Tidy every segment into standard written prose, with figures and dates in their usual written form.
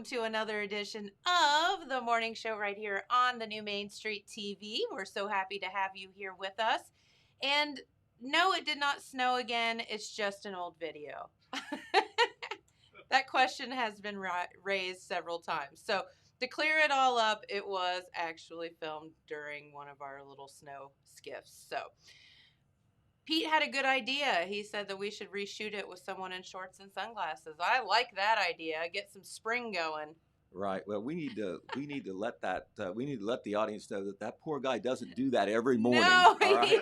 welcome to another edition of the morning show right here on the new Main Street TV. We're so happy to have you here with us. And no, it did not snow again. It's just an old video. That question has been raised several times. So to clear it all up, it was actually filmed during one of our little snow skiffs. So Pete had a good idea. He said that we should reshoot it with someone in shorts and sunglasses. I like that idea. Get some spring going. Right. Well, we need to let the audience know that that poor guy doesn't do that every morning. No, all right?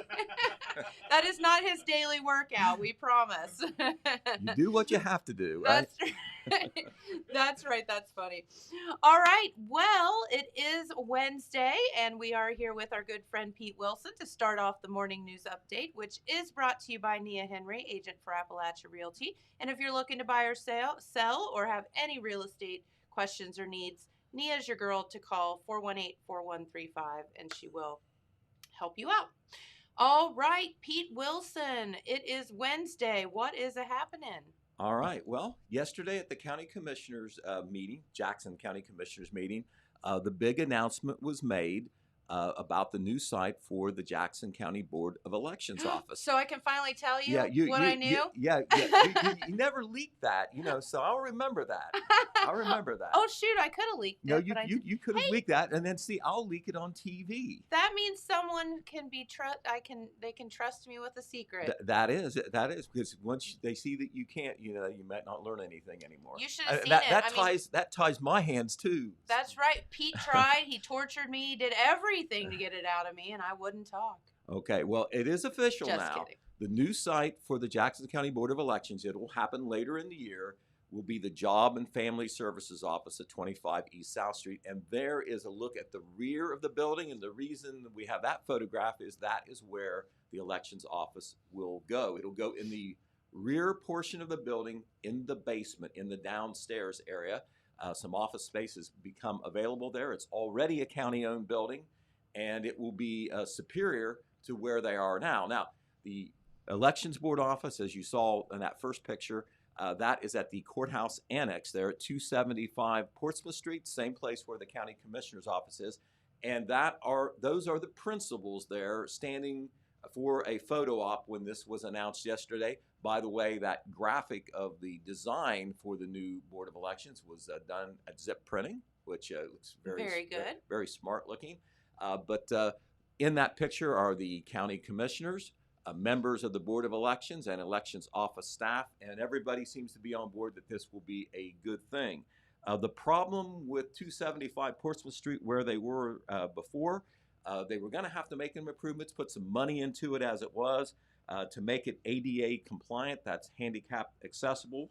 That is not his daily workout. We promise. You do what you have to do, right? That's right. That's right. That's funny. All right. Well, it is Wednesday, and we are here with our good friend Pete Wilson to start off the morning news update, which is brought to you by Nia Henry, agent for Appalachia Realty. And if you're looking to buy or sell, or have any real estate questions or needs, Nia's your girl to call 418-4135, and she will help you out. All right, Pete Wilson, it is Wednesday. What is happening? All right. Well, yesterday at the county commissioners meeting, Jackson County Commissioners meeting, the big announcement was made about the new site for the Jackson County Board of Elections office. So I can finally tell you what I knew? You never leaked that, so I'll remember that. I'll remember that. Oh, shoot, I could have leaked it. You could have leaked that, and then I'll leak it on TV. That means someone can be they can trust me with a secret. That is because once they see that you can't, you might not learn anything anymore. You should have seen it. That ties my hands too. That's right. Pete tried. He tortured me. He did everything to get it out of me, and I wouldn't talk. Okay, well, it is official Just now. kidding. The new site for the Jackson County Board of Elections, it will happen later in the year, will be the Job and Family Services office at 25 East South Street. And there is a look at the rear of the building. And the reason we have that photograph is that is where the elections office will go. It'll go in the rear portion of the building, in the basement, in the downstairs area. Some office spaces become available there. It's already a county-owned building, and it will be superior to where they are now. Now, the Elections Board office, as you saw in that first picture, that is at the courthouse annex there at 275 Portsmouth Street, same place where the county commissioner's office is. And those are the principals there standing for a photo op when this was announced yesterday. By the way, that graphic of the design for the new Board of Elections was done at Zip Printing, which looks very good, very smart looking. But in that picture are the county commissioners, members of the Board of Elections, and elections office staff, and everybody seems to be on board that this will be a good thing. The problem with 275 Portsmouth Street, where they were before, they were going to have to make some improvements, put some money into it as it was, to make it ADA compliant, that's handicap accessible.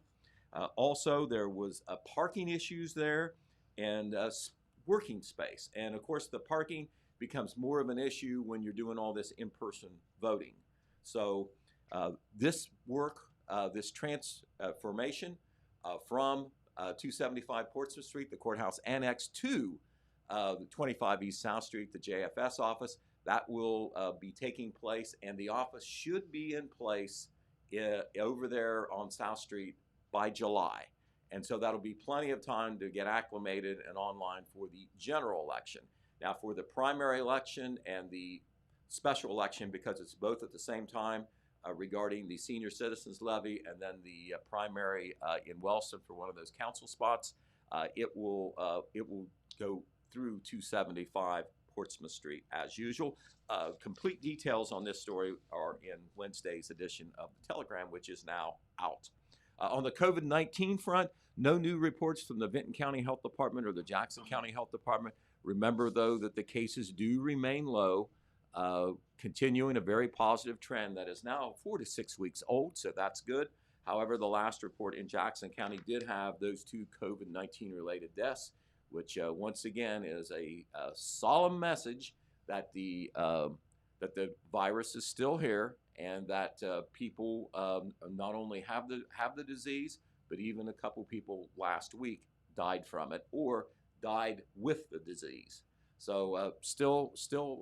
Also, there was parking issues there and working space. And of course, the parking becomes more of an issue when you're doing all this in-person voting. So this work, this transformation from 275 Portsmouth Street, the courthouse annex, to the 25 East South Street, the JFS office, that will be taking place, and the office should be in place over there on South Street by July. And so that'll be plenty of time to get acclimated and online for the general election. Now, for the primary election and the special election, because it's both at the same time, regarding the senior citizens levy and then the primary in Wellston for one of those council spots, it will go through 275 Portsmouth Street as usual. Complete details on this story are in Wednesday's edition of the Telegram, which is now out. On the COVID-19 front, no new reports from the Vinton County Health Department or the Jackson County Health Department. Remember, though, that the cases do remain low, continuing a very positive trend that is now 4 to 6 weeks old, so that's good. However, the last report in Jackson County did have those 2 COVID-19 related deaths, which once again is a solemn message that the virus is still here, and that people not only have the disease, but even a couple people last week died from it or died with the disease. So still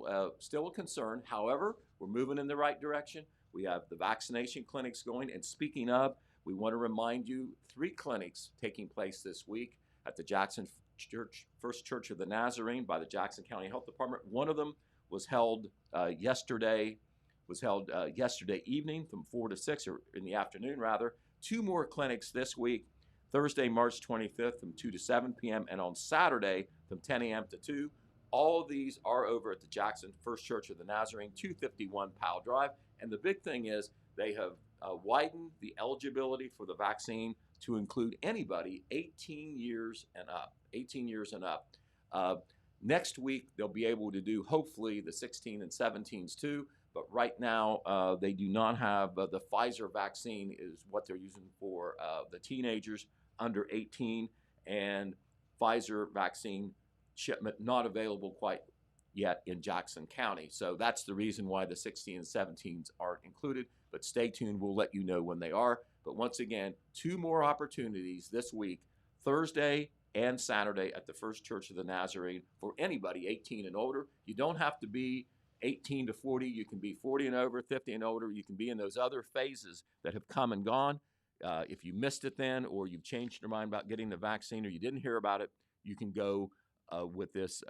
a concern. However, we're moving in the right direction. We have the vaccination clinics going. And speaking of, we want to remind you 3 clinics taking place this week. at the Jackson First Church of the Nazarene by the Jackson County Health Department. One of them was held yesterday evening from 4 to 6, or in the afternoon rather. 2 more clinics this week, Thursday, March 25th from 2 to 7 p.m. and on Saturday from 10 a.m. to 2. All of these are over at the Jackson First Church of the Nazarene, 251 Powell Drive. And the big thing is they have widened the eligibility for the vaccine to include anybody 18 years and up. 18 years and up. Next week, they'll be able to do, hopefully, the 16 and 17s too. But right now, they do not have the Pfizer vaccine is what they're using for the teenagers under 18, and Pfizer vaccine shipment not available quite yet in Jackson County. So that's the reason why the 16 and 17s aren't included. But stay tuned. We'll let you know when they are. But once again, 2 more opportunities this week, Thursday and Saturday at the First Church of the Nazarene for anybody 18 and older. You don't have to be 18 to 40. You can be 40 and over, 50 and older. You can be in those other phases that have come and gone. If you missed it then, or you've changed your mind about getting the vaccine, or you didn't hear about it, you can go with this.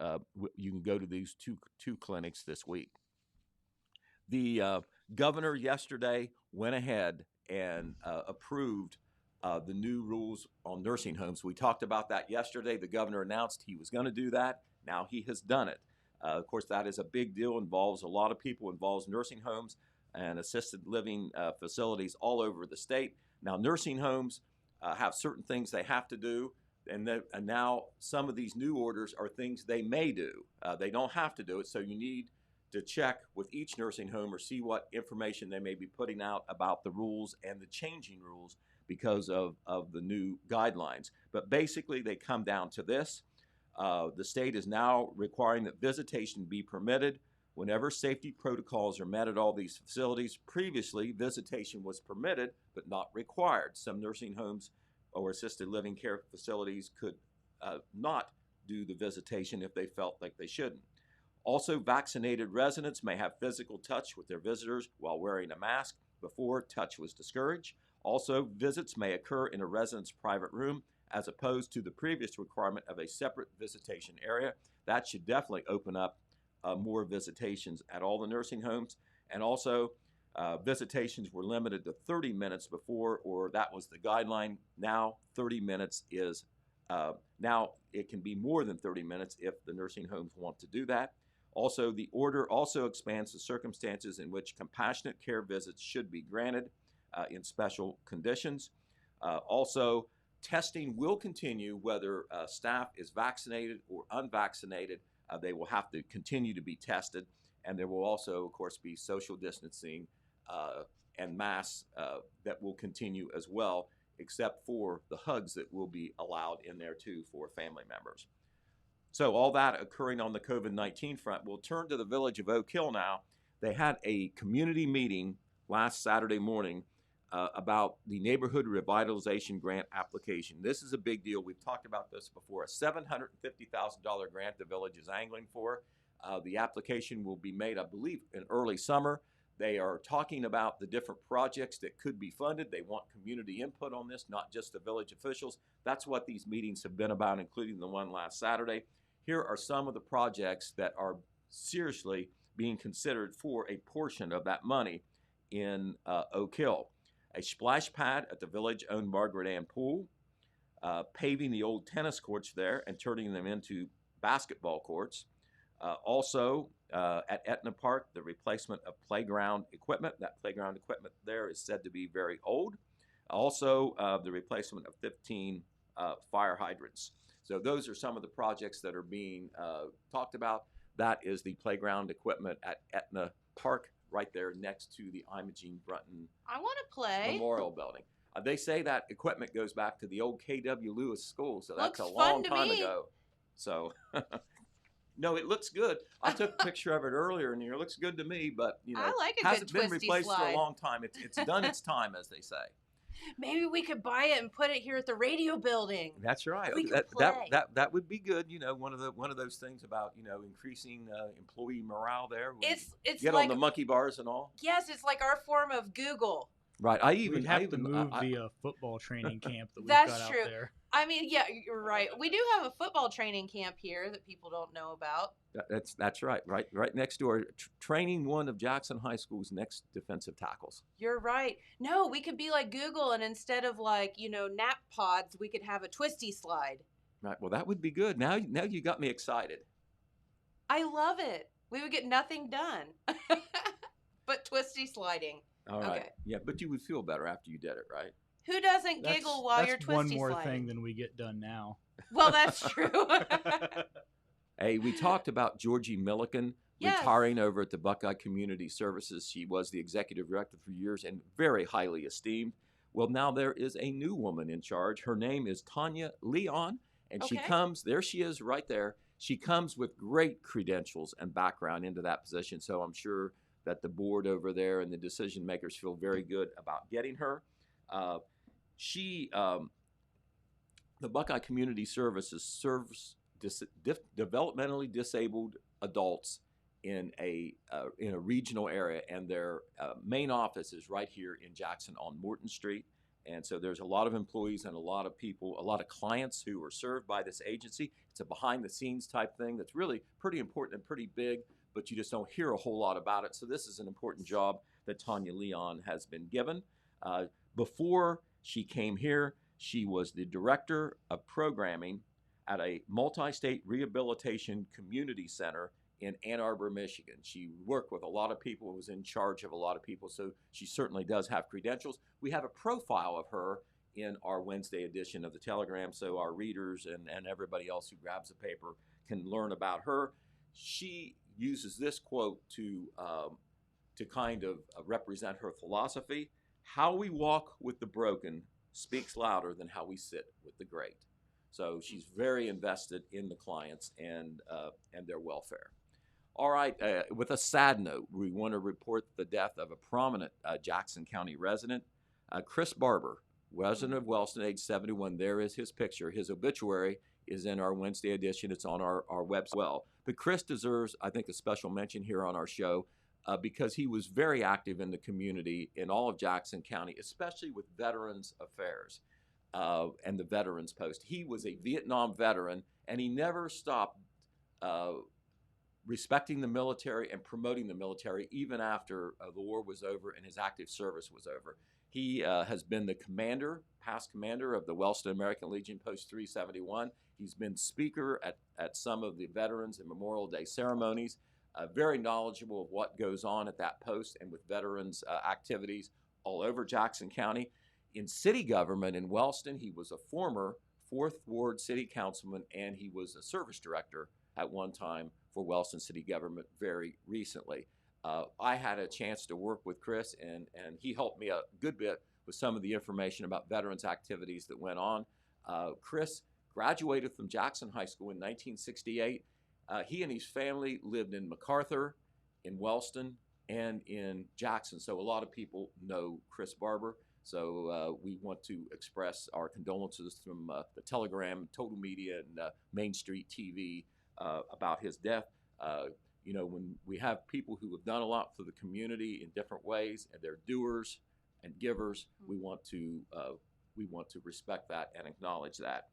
You can go to these two clinics this week. The governor yesterday went ahead and approved the new rules on nursing homes. We talked about that yesterday. The governor announced he was going to do that. Now he has done it. Of course, that is a big deal, involves a lot of people, involves nursing homes and assisted living facilities all over the state. Now, nursing homes have certain things they have to do, and now some of these new orders are things they may do. They don't have to do it, so you need to check with each nursing home or see what information they may be putting out about the rules and the changing rules because of the new guidelines. But basically, they come down to this. The state is now requiring that visitation be permitted whenever safety protocols are met at all these facilities. Previously, visitation was permitted but not required. Some nursing homes or assisted living care facilities could not do the visitation if they felt like they shouldn't. Also, vaccinated residents may have physical touch with their visitors while wearing a mask. Before, touch was discouraged. Also, visits may occur in a resident's private room as opposed to the previous requirement of a separate visitation area. That should definitely open up more visitations at all the nursing homes. And also, visitations were limited to 30 minutes before, or that was the guideline. Now 30 minutes is, now it can be more than 30 minutes if the nursing homes want to do that. Also, the order also expands the circumstances in which compassionate care visits should be granted in special conditions. Also, testing will continue whether staff is vaccinated or unvaccinated. They will have to continue to be tested, and there will also, of course, be social distancing and masks that will continue as well, except for the hugs that will be allowed in there too for family members. So all that occurring on the COVID-19 front. We'll turn to the village of Oak Hill now. They had a community meeting last Saturday morning about the Neighborhood Revitalization Grant application. This is a big deal. We've talked about this before. A $750,000 grant the village is angling for. The application will be made, I believe, in early summer. They are talking about the different projects that could be funded. They want community input on this, not just the village officials. That's what these meetings have been about, including the one last Saturday. Here are some of the projects that are seriously being considered for a portion of that money in Oak Hill. A splash pad at the village-owned Margaret Ann Pool, paving the old tennis courts there and turning them into basketball courts. Also, at Etna Park, the replacement of playground equipment. That playground equipment there is said to be very old. Also, the replacement of 15 fire hydrants. So those are some of the projects that are being talked about. That is the playground equipment at Etna Park, right there next to the Imogene Brunton I want to play. Memorial Building. They say that equipment goes back to the old K.W. Lewis School, so that's Looks a long fun to time me. ago. So, no, it looks good. I took a picture of it earlier, and it looks good to me. But you know, I like a hasn't good been twisty replaced for slide. a long time. It's done its time, as they say. Maybe we could buy it and put it here at the radio building. That's right. We could play. That would be good. You know, one of those things about increasing employee morale there. It's get like, on the monkey bars and all. yes, it's like our form of Google. Right. We'd have to move the football training camp that we've That's got true. out there. I mean, yeah, you're right. We do have a football training camp here that people don't know about. That's right. Right next door, training one of Jackson High School's next defensive tackles. You're right. No, we could be like Google, and instead of like, nap pods, we could have a twisty slide. Right. Well, that would be good. Now you got me excited. I love it. We would get nothing done but twisty sliding. All right. Okay. Yeah, but you would feel better after you did it, right? Who doesn't giggle while you're That's one twisty more sliding? thing than we get done now. Well, that's true. Hey, we talked about Georgie Milliken Yes. retiring over at the Buckeye Community Services. She was the executive director for years and very highly esteemed. Well, now there is a new woman in charge. Her name is Tanya Leon, and she Okay. comes, there she is right there. She comes with great credentials and background into that position, so I'm sure that the board over there and the decision makers feel very good about getting her. The Buckeye Community Services serves developmentally disabled adults in a regional area, and their main office is right here in Jackson on Morton Street. And so there's a lot of employees and a lot of people, a lot of clients who are served by this agency. It's a behind-the-scenes type thing that's really pretty important and pretty big, but you just don't hear a whole lot about it. So this is an important job that Tanya Leon has been given. Before she came here, she was the director of programming at a multi-state rehabilitation community center in Ann Arbor, Michigan. She worked with a lot of people, was in charge of a lot of people, so she certainly does have credentials. We have a profile of her in our Wednesday edition of the Telegram, so our readers and everybody else who grabs a paper can learn about her. She uses this quote to kind of represent her philosophy. How we walk with the broken speaks louder than how we sit with the great. So she's very invested in the clients and their welfare. All right, with a sad note, we want to report the death of a prominent Jackson County resident, Chris Barber, resident of Wellston, age 71. There is his picture. His obituary is in our Wednesday edition. It's on our website as well. But Chris deserves, I think, a special mention here on our show because he was very active in the community in all of Jackson County, especially with Veterans Affairs and the Veterans Post. He was a Vietnam veteran, and he never stopped respecting the military and promoting the military even after the war was over and his active service was over. He has been the past commander of the Wellston American Legion Post 371. He's been speaker at some of the Veterans and Memorial Day ceremonies, very knowledgeable of what goes on at that post and with veterans activities all over Jackson County. In city government in Wellston, he was a former 4th Ward City Councilman, and he was a service director at one time for Wellston City Government very recently. I had a chance to work with Chris, and he helped me a good bit with some of the information about veterans activities that went on. Chris graduated from Jackson High School in 1968. He and his family lived in MacArthur, in Wellston, and in Jackson. So a lot of people know Chris Barber. So we want to express our condolences from the Telegram, Total Media, and Main Street TV about his death. When we have people who have done a lot for the community in different ways, and they're doers and givers, we want to respect that and acknowledge that.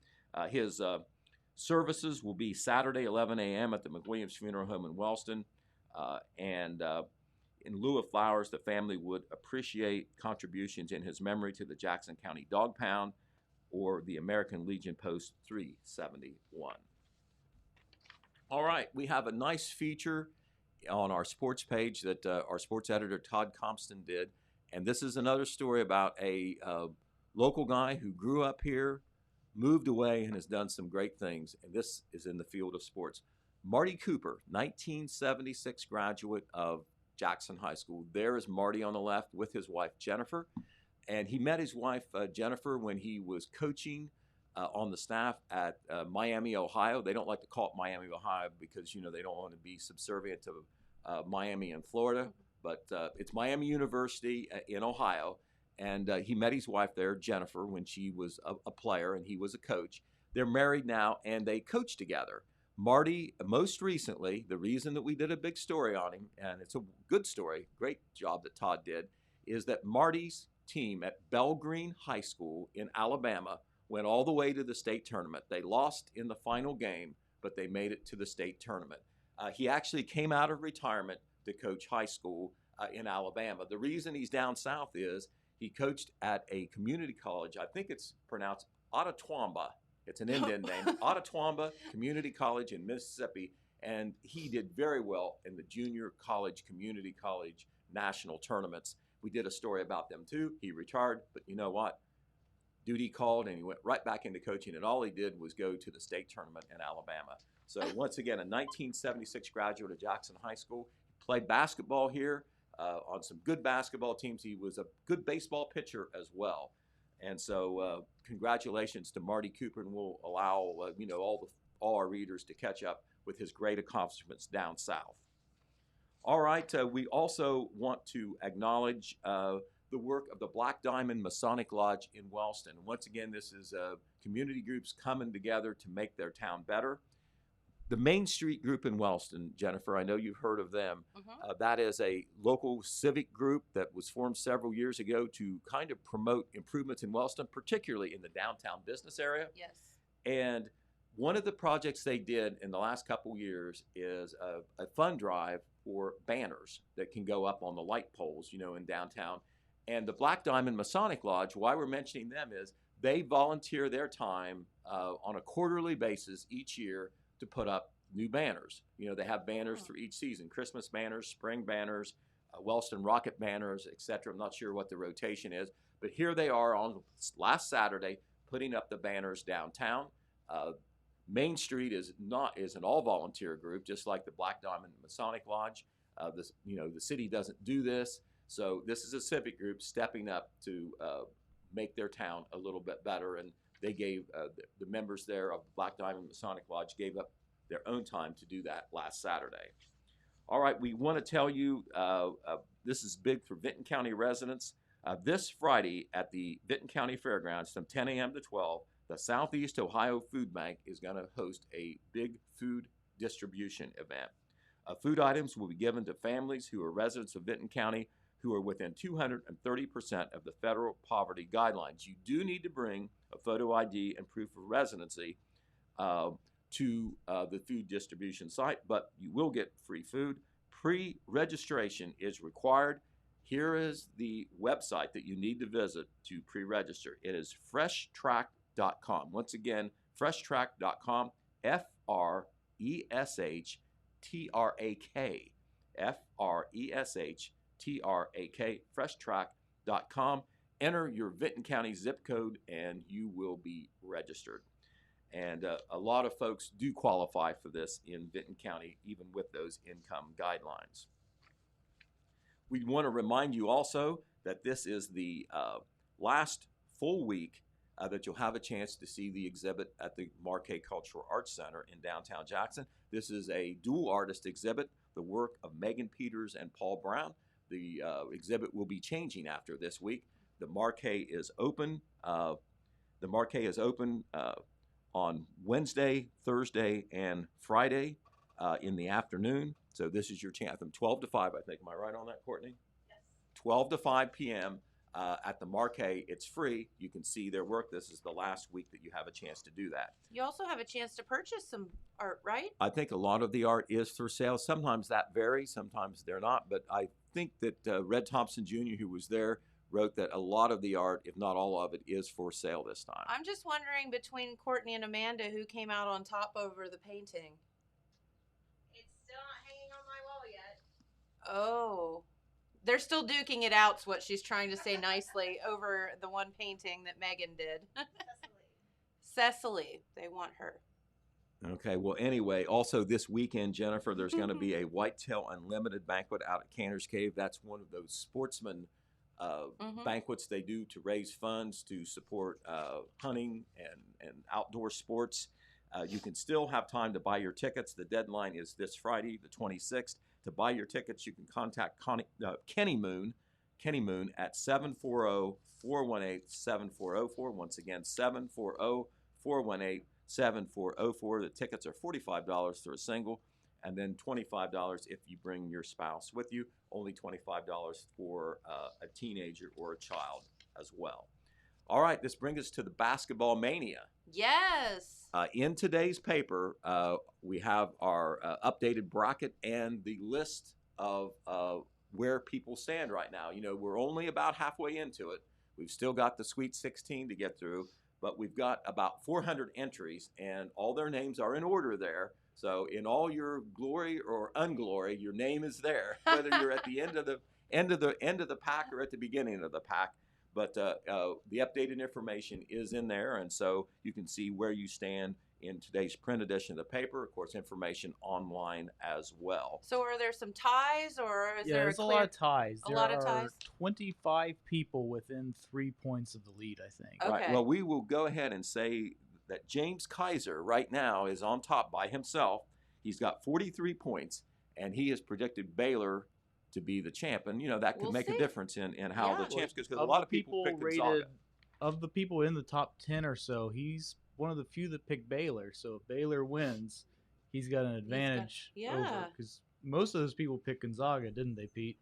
His services will be Saturday, 11 a.m. at the McWilliams Funeral Home in Wellston, and in lieu of flowers, the family would appreciate contributions in his memory to the Jackson County Dog Pound or the American Legion Post 371. All right, we have a nice feature on our sports page that our sports editor Todd Compston did, and this is another story about a local guy who grew up here, moved away, and has done some great things, and this is in the field of sports. Marty Cooper, 1976 graduate of Jackson High School. There is Marty on the left with his wife Jennifer, and he met his wife Jennifer when he was coaching on the staff at Miami, Ohio. They don't like to call it Miami, Ohio because they don't want to be subservient to Miami and Florida, but it's Miami University in Ohio, and he met his wife there, Jennifer, when she was a player and he was a coach. They're married now, and they coach together. Marty, most recently, the reason that we did a big story on him, and it's a good story, great job that Todd did, is that Marty's team at Belgreen High School in Alabama went all the way to the state tournament. They lost in the final game, but they made it to the state tournament. He actually came out of retirement to coach high school in Alabama. The reason he's down south is he coached at a community college. I think it's pronounced Ottawamba. It's an Indian name. Ottawamba Community College in Mississippi. And he did very well in the junior college, community college national tournaments. We did a story about them too. He retired, but you know what? Duty called and he went right back into coaching, and all he did was go to the state tournament in Alabama. So once again, a 1976 graduate of Jackson High School. He played basketball here on some good basketball teams. He was a good baseball pitcher as well. And so congratulations to Marty Cooper, and we'll allow all our readers to catch up with his great accomplishments down south. All right, we also want to acknowledge the work of the Black Diamond Masonic Lodge in Wellston. Once again, this is community groups coming together to make their town better. The Main Street Group in Wellston, Jennifer, I know you've heard of them. Mm-hmm. That is a local civic group that was formed several years ago to kind of promote improvements in Wellston, particularly in the downtown business area. Yes. And one of the projects they did in the last couple years is a fund drive for banners that can go up on the light poles, in downtown. And the Black Diamond Masonic Lodge, why we're mentioning them is they volunteer their time on a quarterly basis each year to put up new banners. They have banners through each season, Christmas banners, spring banners, Wellston Rocket banners, etc. I'm not sure what the rotation is, but here they are on last Saturday putting up the banners downtown. Main Street is an all-volunteer group, just like the Black Diamond Masonic Lodge. The city doesn't do this, so this is a civic group stepping up to make their town a little bit better. And they gave the members there of the Black Diamond Masonic Lodge gave up their own time to do that last Saturday. All right, we want to tell you this is big for Vinton County residents. This Friday at the Vinton County Fairgrounds from 10 a.m. to 12, the Southeast Ohio Food Bank is going to host a big food distribution event. Food items will be given to families who are residents of Vinton County who are within 230% of the federal poverty guidelines. You do need to bring a photo ID and proof of residency to the food distribution site, but you will get free food. Pre-registration is required. Here is the website that you need to visit to pre-register. It is freshtrack.com. Once again, freshtrack.com, F-R-E-S-H-T-R-A-K, F-R-E-S-H-T-R-A-K, freshtrack.com. Enter your Vinton County zip code and you will be registered. And a lot of folks do qualify for this in Vinton County, even with those income guidelines. We want to remind you also that this is the last full week that you'll have a chance to see the exhibit at the Marquet Cultural Arts Center in downtown Jackson. This is a dual artist exhibit, the work of Megan Peters and Paul Brown. The exhibit will be changing after this week. The Marquet is open. On Wednesday, Thursday, and Friday in the afternoon. So this is your chance from 12 to 5, I think. Am I right on that, Courtney? Yes. 12 to 5 p.m. At the Marquet. It's free. You can see their work. This is the last week that you have a chance to do that. You also have a chance to purchase some art, right? I think a lot of the art is for sale. Sometimes that varies. Sometimes they're not. But I think that Red Thompson Jr., who was there, wrote that a lot of the art, if not all of it, is for sale this time. I'm just wondering, between Courtney and Amanda, who came out on top over the painting? It's still not hanging on my wall yet. Oh. They're still duking it out, is what she's trying to say nicely, over the one painting that Megan did. Cecily. They want her. Okay, well, anyway, also this weekend, Jennifer, there's going to be a Whitetail Unlimited banquet out at Canner's Cave. That's one of those sportsman banquets they do to raise funds to support hunting and outdoor sports. You can still have time to buy your tickets. The deadline is this Friday, the 26th. To buy your tickets, you can contact Kenny Moon at 740-418-7404. Once again, 740-418-7404. The tickets are $45 for a single, and then $25 if you bring your spouse with you. Only $25 for a teenager or a child as well. All right, this brings us to the basketball mania. Yes. In today's paper, we have our updated bracket and the list of where people stand right now. You know, we're only about halfway into it. We've still got the Sweet 16 to get through, but we've got about 400 entries, and all their names are in order there. So, in all your glory or unglory, your name is there, whether you're at the end of the pack or at the beginning of the pack. But the updated information is in there, and so you can see where you stand in today's print edition of the paper. Of course, information online as well. So are there some ties, or is there there's a lot of ties. a There lot of are ties? 25 people within 3 points of the lead, I think. Okay. Right. Well, we will go ahead and say that James Kaiser right now is on top by himself. He's got 43 points, and he has predicted Baylor to be the champ. And, you know, that could We'll make see. a difference in how Yeah. the champs goes, because a Of lot the of people pick rated, Gonzaga. of the people in the top 10 or so, he's one of the few that picked Baylor. So if Baylor wins, he's got an advantage yeah. over, because most of those people picked Gonzaga, didn't they, Pete?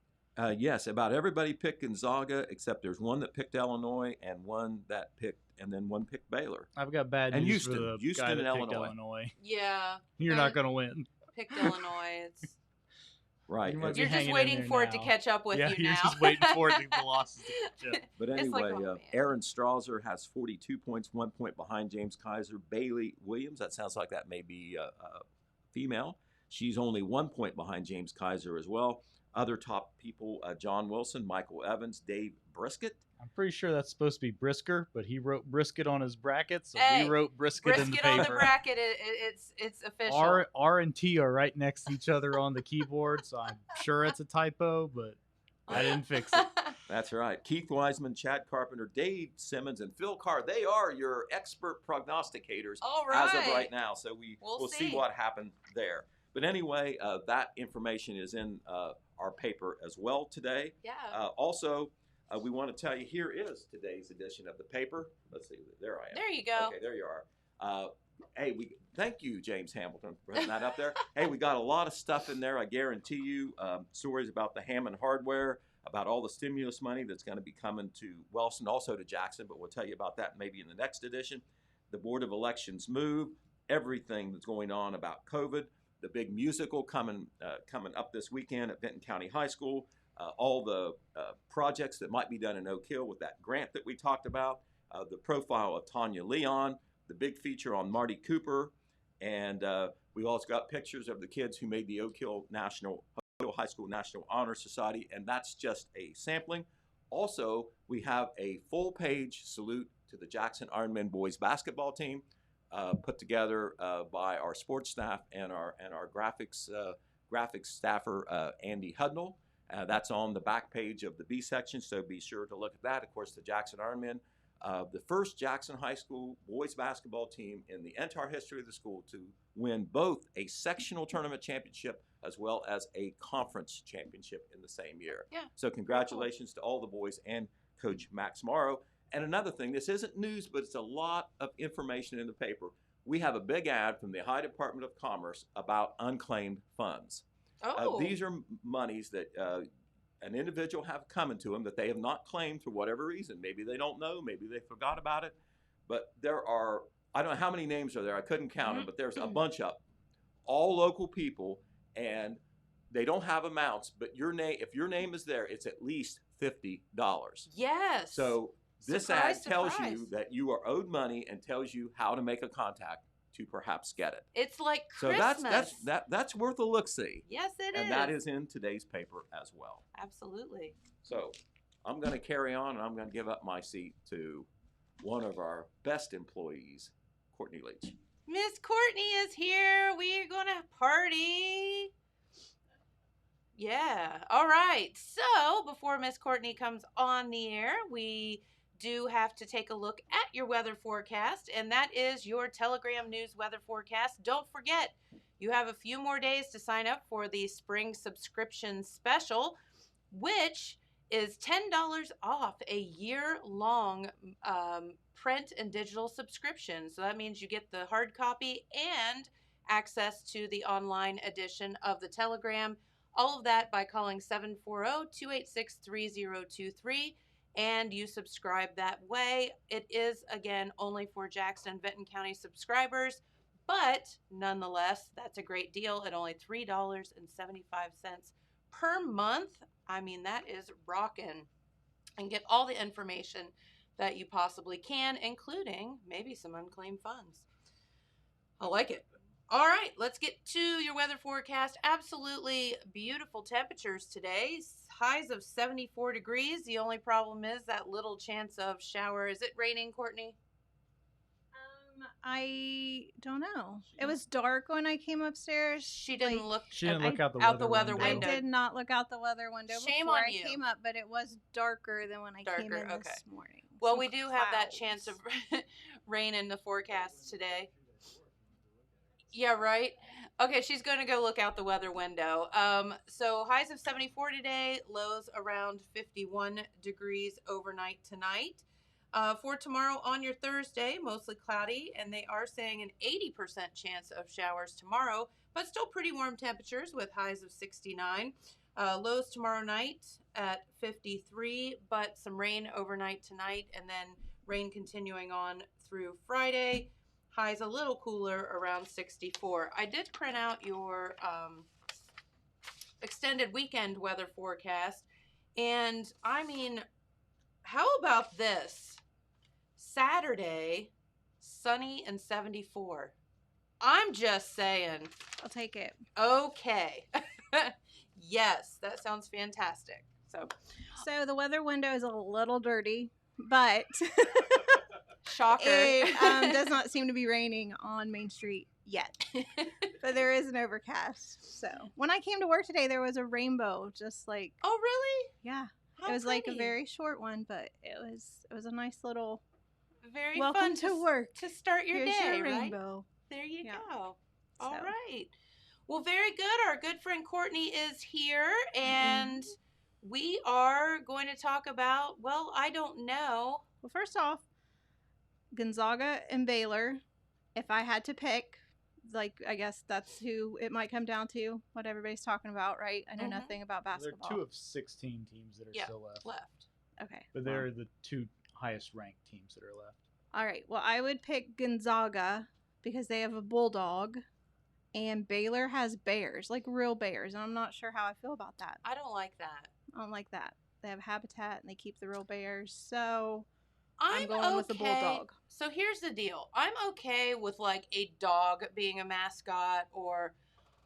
Yes, about everybody picked Gonzaga, except there's one that picked Illinois and one that picked, and then one picked Baylor. I've got bad And news Houston. for the Houston guy that and picked Illinois. Illinois. Yeah. You're not going to win. Picked Illinois. It's Right. You might And- be you're just hanging in waiting there for it to now. catch up with yeah, you you're now. just waiting for it to the losses to catch up. But It's like, anyway, oh, man. Aaron Strauser has 42 points, 1 point behind James Kaiser. Bailey Williams, that sounds like that may be a female. She's only 1 point behind James Kaiser as well. Other top people, John Wilson, Michael Evans, Dave Brisket. I'm pretty sure that's supposed to be Brisker, but he wrote Brisket on his bracket, so Hey, we wrote Brisket in the Brisket paper. on the bracket. It's official. R and T are right next to each other on the keyboard, so I'm sure it's a typo, but I didn't fix it. That's right. Keith Wiseman, Chad Carpenter, Dave Simmons, and Phil Carr. They are your expert prognosticators All right. as of right now. So we'll see see. what happened there. But anyway, that information is in our paper as well today. Yeah. Also, we want to tell you, here is today's edition of the paper. Let's see. There I am. There you go. Okay, there you are. Hey, thank you, James Hamilton, for putting that up there. Hey, we got a lot of stuff in there. I guarantee you, stories about the Hammond hardware, about all the stimulus money that's going to be coming to Wellston, also to Jackson, but we'll tell you about that maybe in the next edition. The Board of Elections move, everything that's going on about COVID, the big musical coming up this weekend at Benton County High School, all the projects that might be done in Oak Hill with that grant that we talked about, the profile of Tanya Leon, the big feature on Marty Cooper, and we've also got pictures of the kids who made the Oak Hill High School National Honor Society, and that's just a sampling. Also, we have a full-page salute to the Jackson Ironmen boys basketball team, put together by our sports staff and our graphics staffer Andy Hudnall. That's on the back page of the B section, so be sure to look at that. Of course, the Jackson Ironmen, the first Jackson High School boys basketball team in the entire history of the school to win both a sectional tournament championship as well as a conference championship in the same year. Yeah. So congratulations to all the boys and Coach Max Morrow. And another thing, this isn't news, but it's a lot of information in the paper. We have a big ad from the Ohio Department of Commerce about unclaimed funds. Oh. These are monies that an individual have coming to them that they have not claimed for whatever reason. Maybe they don't know, maybe they forgot about it. But there are, I don't know how many names are there, I couldn't count them, but there's a bunch of them. All local people, and they don't have amounts, but if your name is there, it's at least $50. Yes. So this Surprise, ad tells surprise. you that you are owed money and tells you how to make a contact to perhaps get it. It's like So Christmas. that's worth a look-see. Yes, it is. And that is in today's paper as well. Absolutely. So I'm going to carry on, and I'm going to give up my seat to one of our best employees, Courtney Leach. Miss Courtney is here. We're going to party. Yeah. All right. So before Miss Courtney comes on the air, we do have to take a look at your weather forecast, and that is your Telegram News weather forecast. Don't forget, you have a few more days to sign up for the spring subscription special, which is $10 off a year-long print and digital subscription. So that means you get the hard copy and access to the online edition of the Telegram. All of that by calling 740-286-3023. and you subscribe that way. It is, again, only for Jackson and Benton County subscribers, but nonetheless, that's a great deal at only $3.75 per month. I mean, that is rocking. And get all the information that you possibly can, including maybe some unclaimed funds. I like it. All right, let's get to your weather forecast. Absolutely beautiful temperatures today. Highs of 74 degrees. The only problem is that little chance of shower. Is it raining, Courtney? I don't know. It was dark when I came upstairs. She didn't Like, look. She didn't look out the out the weather I window. did not look out the weather window Shame before on I you. came up, but it was darker than when I came Darker, in okay. this morning. Well, Some we do have that clouds. chance of rain in the forecast today. Yeah, right. Okay, she's going to go look out the weather window. So highs of 74 today, lows around 51 degrees overnight tonight. For tomorrow on your Thursday, mostly cloudy, and they are saying an 80% chance of showers tomorrow, but still pretty warm temperatures with highs of 69. Lows tomorrow night at 53, but some rain overnight tonight, and then rain continuing on through Friday. Highs a little cooler around 64. I did print out your extended weekend weather forecast, and I mean, how about this? Saturday, sunny and 74. I'm just saying. I'll take it. Okay. Yes, that sounds fantastic. So the weather window is a little dirty, but Shocker. it does not seem to be raining on Main Street yet. But there is an overcast. So when I came to work today, there was a rainbow, just like, Oh, really? yeah. How It was like a pretty. very short one, but it was a nice little very welcome fun to work. to start your Here's day, your right? rainbow. There you Yeah. go. All So. right. Well, very good. Our good friend Courtney is here, and we are going to talk about, well, I don't know. Well, first off, Gonzaga and Baylor. If I had to pick, like, I guess that's who it might come down to. What everybody's talking about, right? I know Mhm. nothing about They're basketball. 2 of 16 teams that are Yeah. still left. Left. Okay. But they're the 2 highest ranked teams that are left. All right. Well, I would pick Gonzaga because they have a bulldog, and Baylor has bears, like real bears, and I'm not sure how I feel about that. I don't like that. I don't like that. They have habitat and they keep the real bears, so I'm going with the okay. bulldog. So here's the deal. I'm okay with like a dog being a mascot, or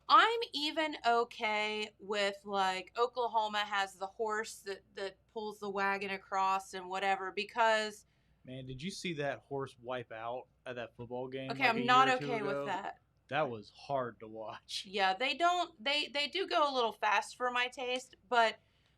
I'm even okay with like Oklahoma has the horse that pulls the wagon across and whatever, because Man, did you see that horse wipe out at that football game? okay, like a I'm year not or two okay ago? with that. That was hard to watch. Yeah, they do go a little fast for my taste, but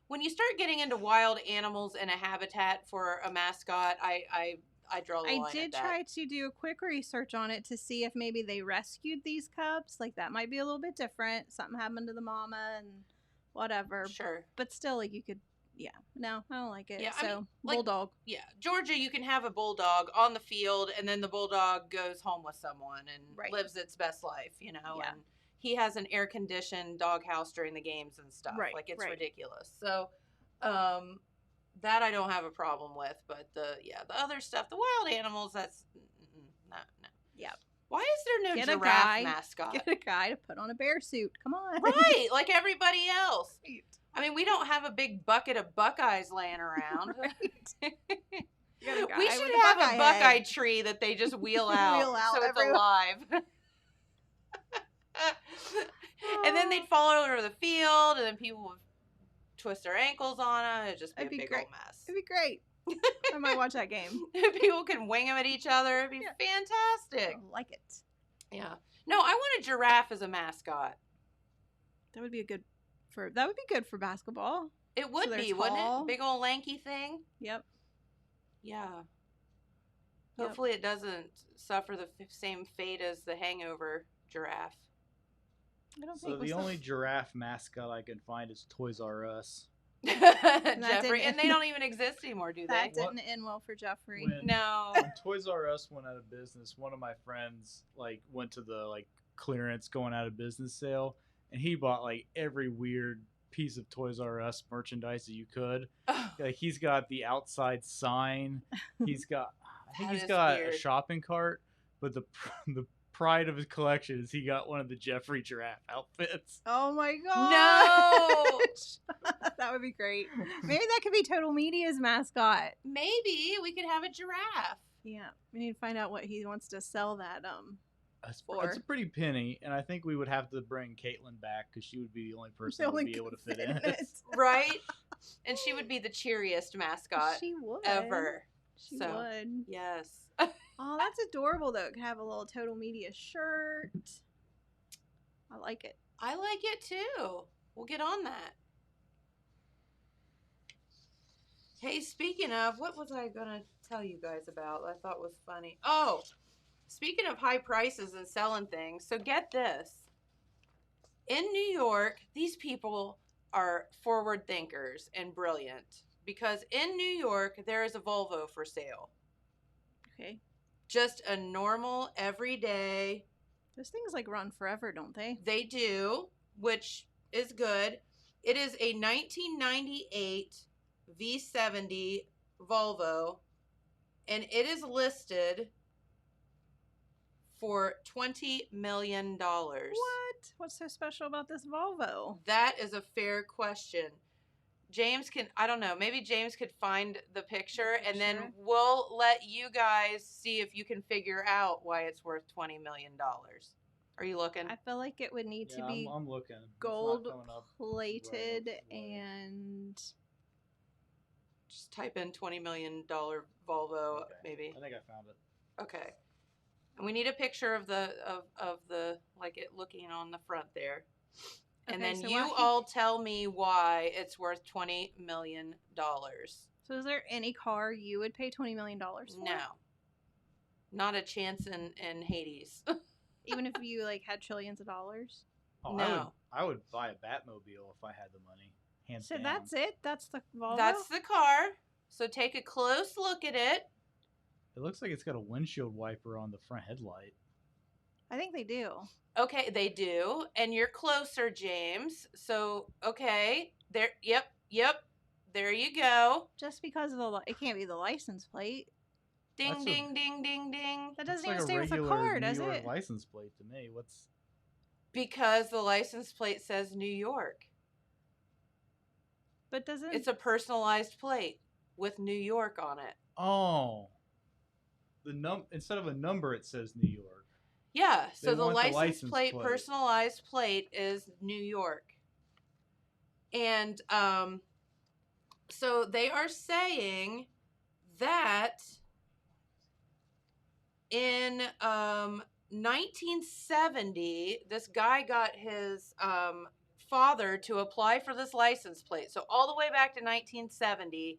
when you start getting into wild animals in a habitat for a mascot, I draw the line I at did that. try to do a quick research on it to see if maybe they rescued these cubs. Like, that might be a little bit different. Something happened to the mama and whatever. Sure. But still, like, you could, yeah. No, I don't like it. Yeah, I so, mean, like- bulldog. Yeah, Georgia, you can have a bulldog on the field, and then the bulldog goes home with someone and Right. lives its best life, you know. Yeah. And he has an air-conditioned doghouse during the games and stuff. Right, Like, it's right. ridiculous. So, that I don't have a problem with, but the other stuff, the wild animals, that's no. Yep. Why is there no Get a giraffe guy. mascot? Get a guy to put on a bear suit. Come on. Right, like everybody else. Right. I mean, we don't have a big bucket of Buckeyes laying around. Right. You got a guy We with should a have Buckeye a Buckeye head. tree that they just wheel out, Wheel out so it's everywhere. alive. And then they'd fall over the field, and then people would twist their ankles on them. It'd just be It'd a be big great. old mess. It'd be great. I might watch that game. People can wing them at each other. It'd be Yeah. fantastic. I like it. Yeah. No, I want a giraffe as a mascot. That would be good for basketball. It would they're be, wouldn't tall. it? Big old lanky thing. Yep. Yeah. Yep. Hopefully it doesn't suffer the same fate as the hangover giraffe. I don't So think the only giraffe mascot I can find is Toys R Us. Jeffrey, and didn't- they don't even exist anymore, do that they? What? didn't end well for Jeffrey. When, No. when Toys R Us went out of business, one of my friends went to the clearance going out of business sale, and he bought every weird piece of Toys R Us merchandise that you could. Like he's got the outside sign. He's got, I think That he's is got weird. a shopping cart, but the pride of his collection is he got one of the Jeffrey Giraffe outfits. Oh my No! gosh. That would be great. Maybe that could be Total Media's mascot. Maybe we could have a giraffe. Yeah, we need to find out what he wants to sell that. It's For. a pretty penny, and I think we would have to bring Caitlin back because she would be the only person The that would only be able to fit fit in in it. it. Right? And she would be the cheeriest mascot She would. ever. She So, would. yes. Oh, that's adorable though. It could have a little Total Media shirt. I like it. I like it too. We'll get on that. Hey, speaking of, what was I going to tell you guys about that I thought was funny? Oh, speaking of high prices and selling things, so get this. In New York, these people are forward thinkers and brilliant because in New York, there is a Volvo for sale. Okay. Just a normal, everyday. Those things like run forever, don't they? They do, which is good. It is a 1998 V70 Volvo, and it is listed for $20 million. What? What's so special about this Volvo? That is a fair question. James can, I don't know, maybe James could find the picture and then Sure. we'll let you guys see if you can figure out why it's worth $20 million. Are you looking? I feel like it would need to Yeah, be I'm looking. It's not gold coming up. plated right away. and Just type in $20 million Volvo, Okay. maybe. I think I found it. Okay. And we need a picture of the like it looking on the front there. And Okay, then so you why- all tell me why it's worth $20 million. So is there any car you would pay $20 million for? No. Not a chance in Hades. Even if you like had trillions of dollars? Oh, No. I would buy a Batmobile if I had the money. Hands So down. that's it? That's the Volvo? That's the car. So take a close look at it. It looks like it's got a windshield wiper on the front headlight. I think they do. Okay, they do. And you're closer, James. So, okay. There, yep. There you go. Just because of it can't be the license plate. Ding, That's a- ding, ding, ding, ding. That Looks doesn't like even stay with the regular car, New does York it? license plate to me. What's Because the license plate says New York. But doesn't It's a personalized plate with New York on it. oh the instead of a number it says New York. Yeah, so They the want the license license plate, plate. personalized plate is New York. And so they are saying that in 1970, this guy got his father to apply for this license plate. So all the way back to 1970,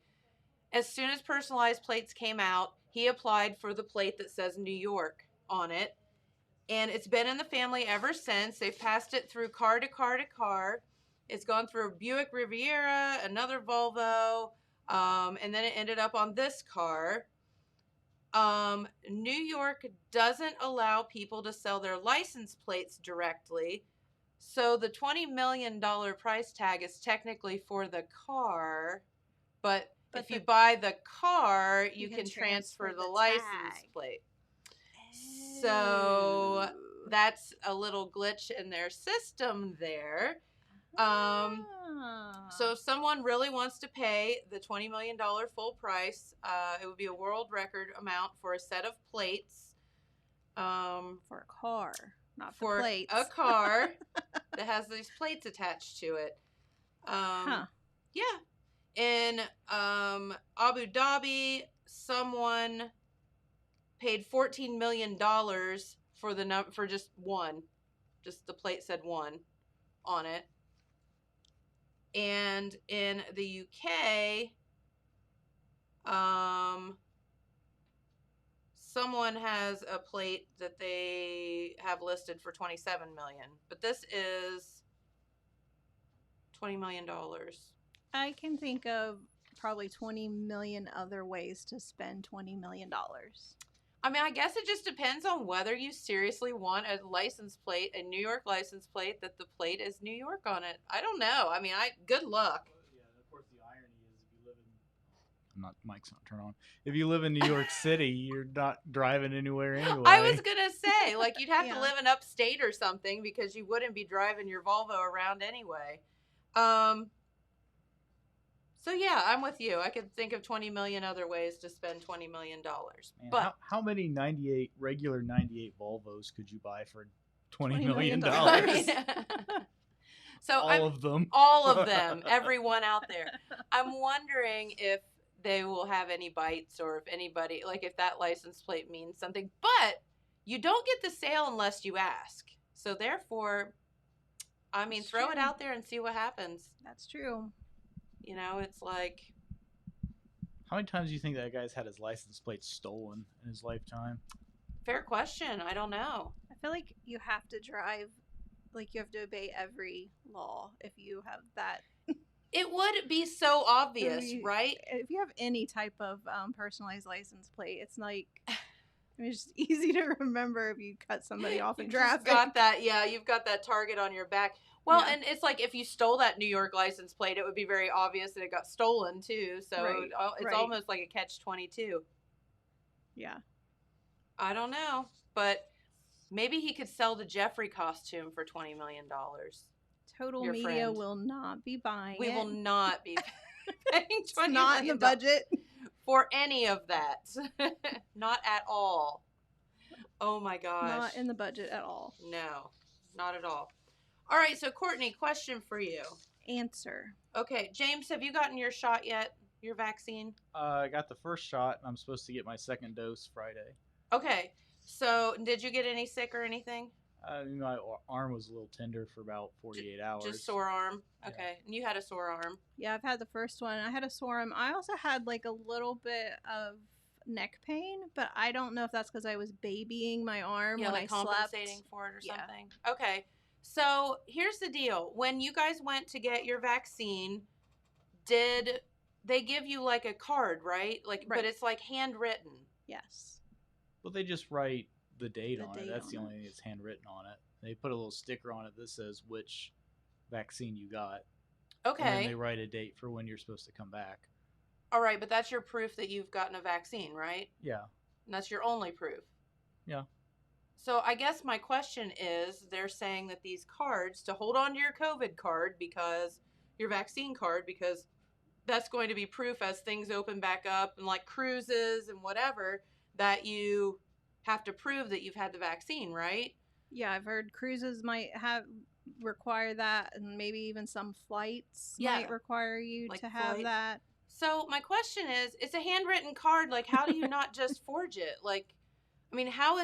as soon as personalized plates came out, he applied for the plate that says New York on it. And it's been in the family ever since. They've passed it through car to car to car. It's gone through a Buick Riviera, another Volvo, and then it ended up on this car. New York doesn't allow people to sell their license plates directly. So the $20 million price tag is technically for the car, but But if you the- buy the car, you You can can transfer transfer the the license tag. plate. So that's a little glitch in their system there. So if someone really wants to pay the $20 million full price, it would be a world record amount for a set of plates. For a car, not For for plates. a car that has these plates attached to it. Huh. Yeah. In Abu Dhabi, someone paid $14 million for for just one. Just the plate said one on it. And in the UK, someone has a plate that they have listed for 27 million, but this is $20 million. I can think of probably 20 million other ways to spend $20 million. I mean, I guess it just depends on whether you seriously want a license plate, a New York license plate that the plate is New York on it. I don't know. I mean, good luck. Yeah, and of course the irony is if you live in mic's not turned on. If you live in New York City, you're not driving anywhere anyway. I was gonna say, like, you'd have to Yeah. live in upstate or something because you wouldn't be driving your Volvo around anyway. So yeah, I'm with you. I could think of 20 million other ways to spend $20 million. Man, But how many regular 98 Volvos could you buy for $20 $20 million? million. so All of them. all of them, everyone out there. I'm wondering if they will have any bites or if anybody, like if that license plate means something. But you don't get the sale unless you ask. So therefore, I mean, That's throw it true. out there and see what happens. That's true. You know, it's like, How many times do you think that guy's had his license plate stolen in his lifetime? fair question. I don't know. I feel like you have to drive, like you have to obey every law if you have that. It would be so obvious, you- right? If you have any type of personalized license plate, it's like it's just easy to remember if you cut somebody off in You've just traffic. got that, yeah, you've got that target on your back. Well, Yeah. and it's like if you stole that New York license plate, it would be very obvious that it got stolen too. So Right, it's right. almost like a catch-22. Yeah. I don't know, but maybe he could sell the Jeffrey costume for $20 million. Total Your Media friend. will not be buying We it. will not be paying It's $20 not in the million budget. for any of that. Not at all. Oh my gosh. Not in the budget at all. No, not at all. All right, so Courtney, question for you. Answer. Okay, James, have you gotten your shot yet? Your vaccine? I got the first shot, and I'm supposed to get my second dose Friday. Okay, so did you get any sick or anything? My arm was a little tender for about 48 hours. Just sore arm? Yeah. Okay, and you had a sore arm. Yeah, I've had the first one. I had a sore arm. I also had like a little bit of neck pain, but I don't know if that's because I was babying my arm Yeah, when like I slept. compensating for it or Yeah. something. Okay, so here's the deal. When you guys went to get your vaccine, did they give you like a card, right? Like, but Right. it's like handwritten. Yes. But they just write the date The on it. date That's on the it. only thing that's handwritten on it. They put a little sticker on it that says which vaccine you got. And then Okay, they write a date for when you're supposed to come back. all right, but that's your proof that you've gotten a vaccine, right? Yeah. And that's your only proof. Yeah. So I guess my question is, they're saying that these cards, to hold on to your COVID card, because your vaccine card, because that's going to be proof as things open back up and like cruises and whatever, that you have to prove that you've had the vaccine, right? Yeah, I've heard cruises might require that, and maybe even some flights Yeah. might require you Like to have flights. that. So my question is, it's a handwritten card. Like, how do you not just forge it? Like, I mean, how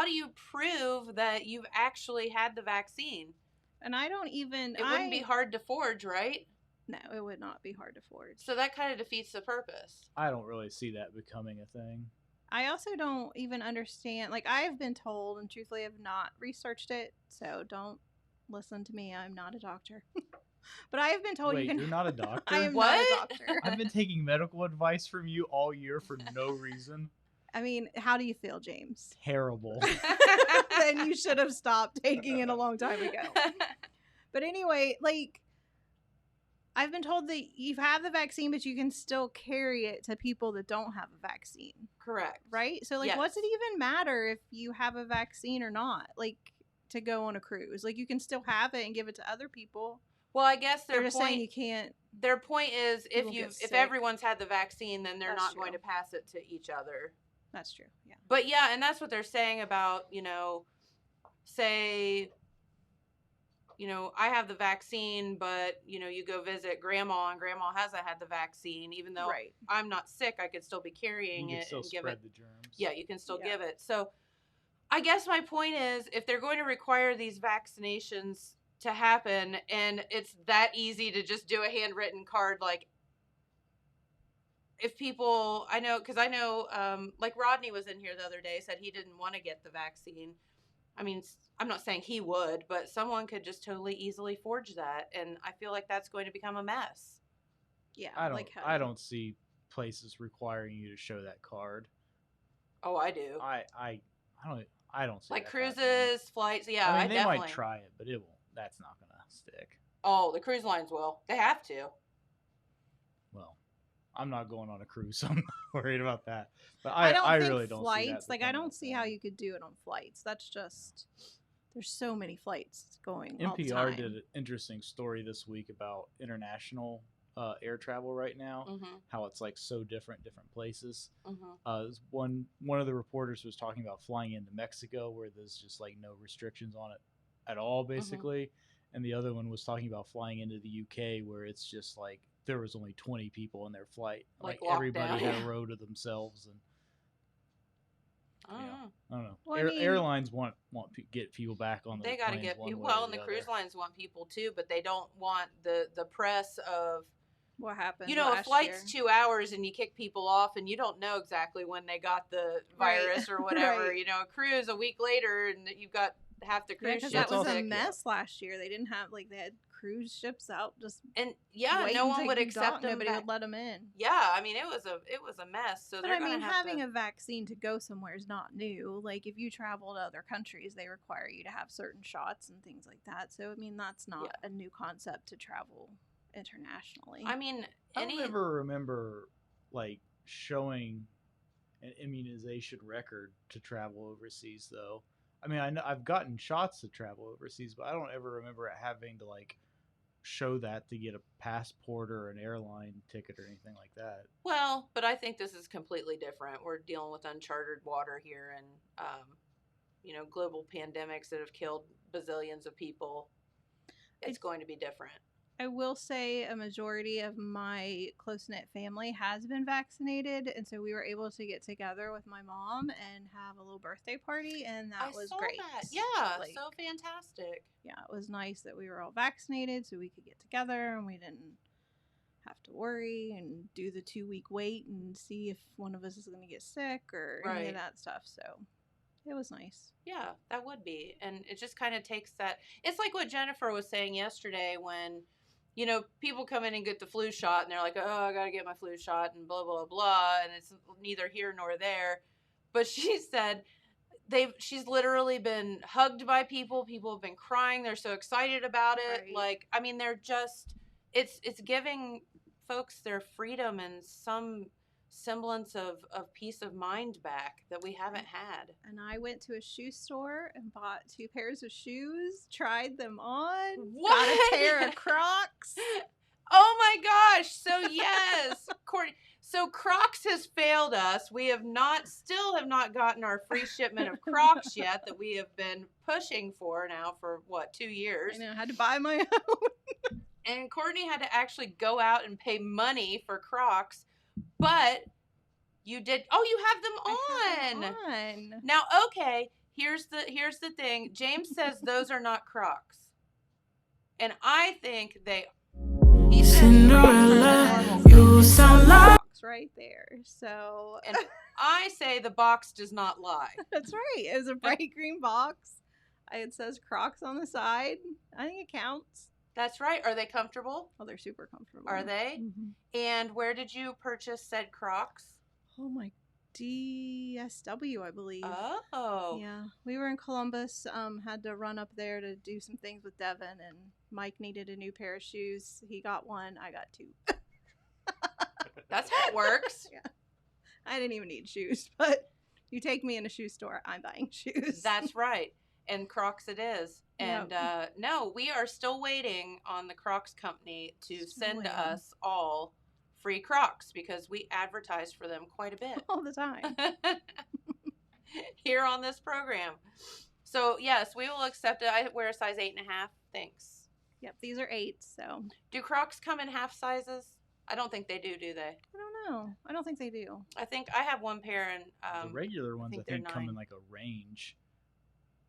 do you prove that you've actually had the vaccine? And I don't even. It wouldn't be hard to forge, right? No, it would not be hard to forge. So that kind of defeats the purpose. I don't really see that becoming a thing. I also don't even understand. Like, I've been told, and truthfully, I've not researched it, so don't listen to me. I'm not a doctor. But I have been told Wait, you can. you're not a doctor? I am What? not a doctor. I've been taking medical advice from you all year for no reason. I mean, how do you feel, James? Terrible. Then you should have stopped taking it a long time ago. But anyway, like, I've been told that you have the vaccine, but you can still carry it to people that don't have a vaccine, Correct. right? So, like, Yes. what's it even matter if you have a vaccine or not? Like, to go on a cruise, like, you can still have it and give it to other people. Well, I guess They're just saying you can't. their point is People get if sick. everyone's had the vaccine, then they're That's not going to true. pass it to each other. That's true. Yeah. But yeah, and that's what they're saying about, say, I have the vaccine, but you go visit grandma and grandma hasn't had the vaccine, even though Right. I'm not sick, I could still be carrying You can it still and give spread it. the germs. Yeah, you can still Yeah. give it. So I guess my point is, if they're going to require these vaccinations to happen, and it's that easy to just do a handwritten card, like, if people, I know, like Rodney was in here the other day, said he didn't want to get the vaccine. I mean, I'm not saying he would, but someone could just totally easily forge that, and I feel like that's going to become a mess. Yeah. I like how I you- don't see places requiring you to show that card. Oh, I do. I don't see Like that happening. cruises, flights. Yeah, I mean, they definitely. might try it, but it won't. That's not gonna stick. Oh, the cruise lines will. They have to. Well, I'm not going on a cruise, so I'm not worried about that. But I don't think really don't see that flights. Like I becoming a don't see how thing. you could do it on flights. That's just there's so many flights going all the NPR time. did an interesting story this week about international air travel right now. Mm-hmm. How it's like so different places. Mm-hmm. One of the reporters was talking about flying into Mexico, where there's just like no restrictions on it at all, basically. And the other one was talking about flying into the UK, where it's just like there was only 20 people in their flight, Like everybody lockdown, had yeah. a row to themselves, and I don't know. I don't know. Well, I mean- Airlines want get people back on the They got to planes get one people. way Well, or and the the cruise other. lines want people too, but they don't want the press of. What happened? You know, a last flight's year. 2 hours and you kick people off and you don't know exactly when they got the Right. virus or whatever. Right. You know, a cruise a week later and you've got half the Yeah, cruise because ship that was also- a sick. mess last year. They didn't have they had cruise ships out just And yeah, waiting no one to would dock. accept them. Nobody back. would let them in. Yeah, I mean it was a mess. So But they're I mean, gonna have having to, a vaccine to go somewhere is not new. Like if you travel to other countries, they require you to have certain shots and things like that. So I mean, that's not a new concept to travel internationally. I mean, I any don't ever remember like showing an immunization record to travel overseas, though. I mean, I know I've gotten shots to travel overseas, but I don't ever remember it having to like show that to get a passport or an airline ticket or anything like that. well, but I think this is completely different. We're dealing with uncharted water here, and you know, global pandemics that have killed bazillions of people. It's going to be different. I will say a majority of my close knit family has been vaccinated, and so we were able to get together with my mom and have a little birthday party, and that I was saw great. that. Yeah, Like, so fantastic. yeah, it was nice that we were all vaccinated, so we could get together and we didn't have to worry and do the 2-week wait and see if one of us is going to get sick or any Right. of that stuff. So it was nice. Yeah, that would be. And it just kind of takes that. It's like what Jennifer was saying yesterday when, you know, people come in and get the flu shot and they're like, oh, I got to get my flu shot and blah, blah, blah. And it's neither here nor there. But she said she's literally been hugged by people. People have been crying. They're so excited about it. Right. Like, I mean, they're just, it's giving folks their freedom and some semblance of peace of mind back that we haven't had. And I went to a shoe store and bought 2 pairs of shoes, tried them on, got a What? pair of Crocs. Oh my gosh. So yes, Courtney. So Crocs has failed us. We still have not gotten our free shipment of Crocs yet that we have been pushing for now for 2 years. I know, I had to buy my own. And Courtney had to actually go out and pay money for Crocs, but you did. Oh, you have them on. I had them on. Now, okay, here's the thing. James says those are not Crocs. And I think they he says Cinderella, Crocs are you sound like Crocs right there. So And I say the box does not lie. that's right. It was a bright green box. It says Crocs on the side. I think it counts. That's right. Are they comfortable? Oh, they're super comfortable. Are they? Mhm. And where did you purchase said Crocs? Oh my DSW, I believe. Oh. Yeah, we were in Columbus. Had to run up there to do some things with Devin, and Mike needed a new pair of shoes. He got one. I got 2. That's how it works. I didn't even need shoes, but you take me in a shoe store, I'm buying shoes. That's right. And Crocs it is. And Yep. no, we are still waiting on the Crocs company to Still send waiting. us all free Crocs because we advertise for them quite a bit all the time. here on this program. So yes, we will accept it. I wear a size 8.5. Thanks. Yep, these are 8. So Do Crocs come in half sizes? I don't think they do they? I don't know. I don't think they do. I think I have one pair and The regular ones, I think they're think, come 9. in like a range.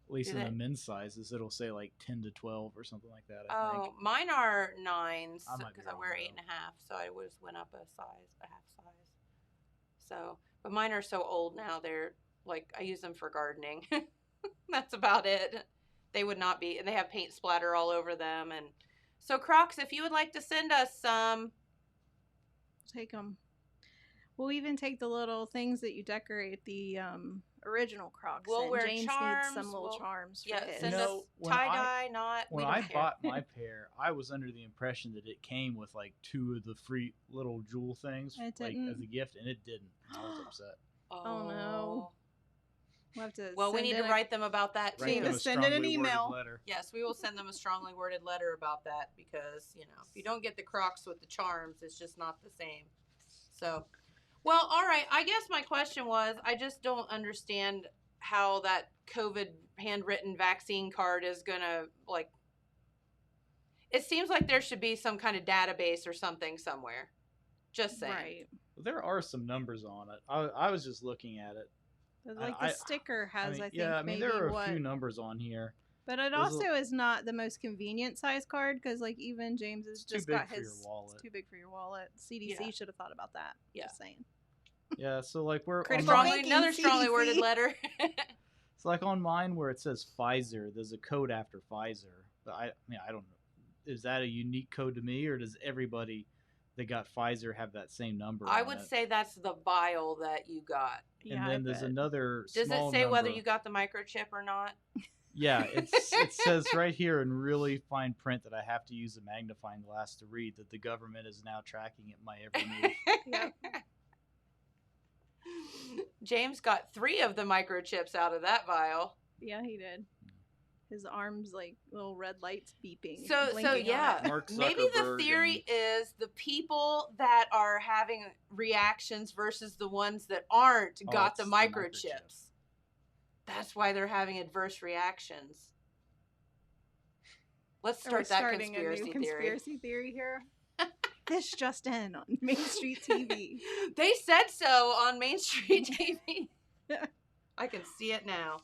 At least Do in they? the men's sizes, it'll say like 10 to 12 or something like that. I Oh, think. mine are 9s I might be because I wrong, wear though. 8.5, so I just went up a half size. So, but mine are so old now. They're like I use them for gardening. That's about it. They would not be, and they have paint splatter all over them. And so, Crocs, if you would like to send us some, Take them. We'll even take the little things that you decorate the original Crocs. We'll in. wear James charms, needs some little we'll- charms for Yeah, his. send You us know, when tie-dye, not. When we I don't care. bought my pair, I was under the impression that it came with like 2 of the free little jewel things, It like didn't. as a gift, and it didn't. I was upset. Oh, no. We'll have to Well, we send need in to a- write them about that too. Write them a Just send it an strongly worded email. letter. Yes, we will send them a strongly worded letter about that because, you know, if you don't get the Crocs with the charms, it's just not the same. So, well, all right. I guess my question was, I just don't understand how that COVID handwritten vaccine card is going to, like, it seems like there should be some kind of database or something somewhere. Just saying. Right. There are some numbers on it. I was just looking at it. But, like I- the sticker has, I think, yeah, I mean maybe there are what. a few numbers on here. But it There's a- also is not the most convenient size card because, like, even James has It's too just big got for your his. wallet. It's too big for your wallet. CDC Yeah. should have thought about that. Yeah. Just saying. Yeah, so like we're on Critical mine, thinking. Another strongly CDC. worded letter. it's like on mine where it says Pfizer. There's a code after Pfizer, but I mean I don't know. Is that a unique code to me, or does everybody that got Pfizer have that same number? I on would it? say that's the vial that you got. And Yeah, then I there's bet. another. Does small it say whether number. you got the microchip or not? Yeah, it says right here in really fine print that I have to use a magnifying glass to read that the government is now tracking my every move. Yep. James got 3 of the microchips out of that vial. Yeah, he did. His arms like little red lights beeping. So blinking on yeah, it. Mark maybe the Zuckerberg theory is the people that are having reactions versus the ones that aren't Oh, got it's the the microchips. microchips. That's why they're having adverse reactions. Let's Are we start that starting conspiracy a new theory. conspiracy theory here? This just in on Main Street TV. They said so on Main Street TV. I can see it now.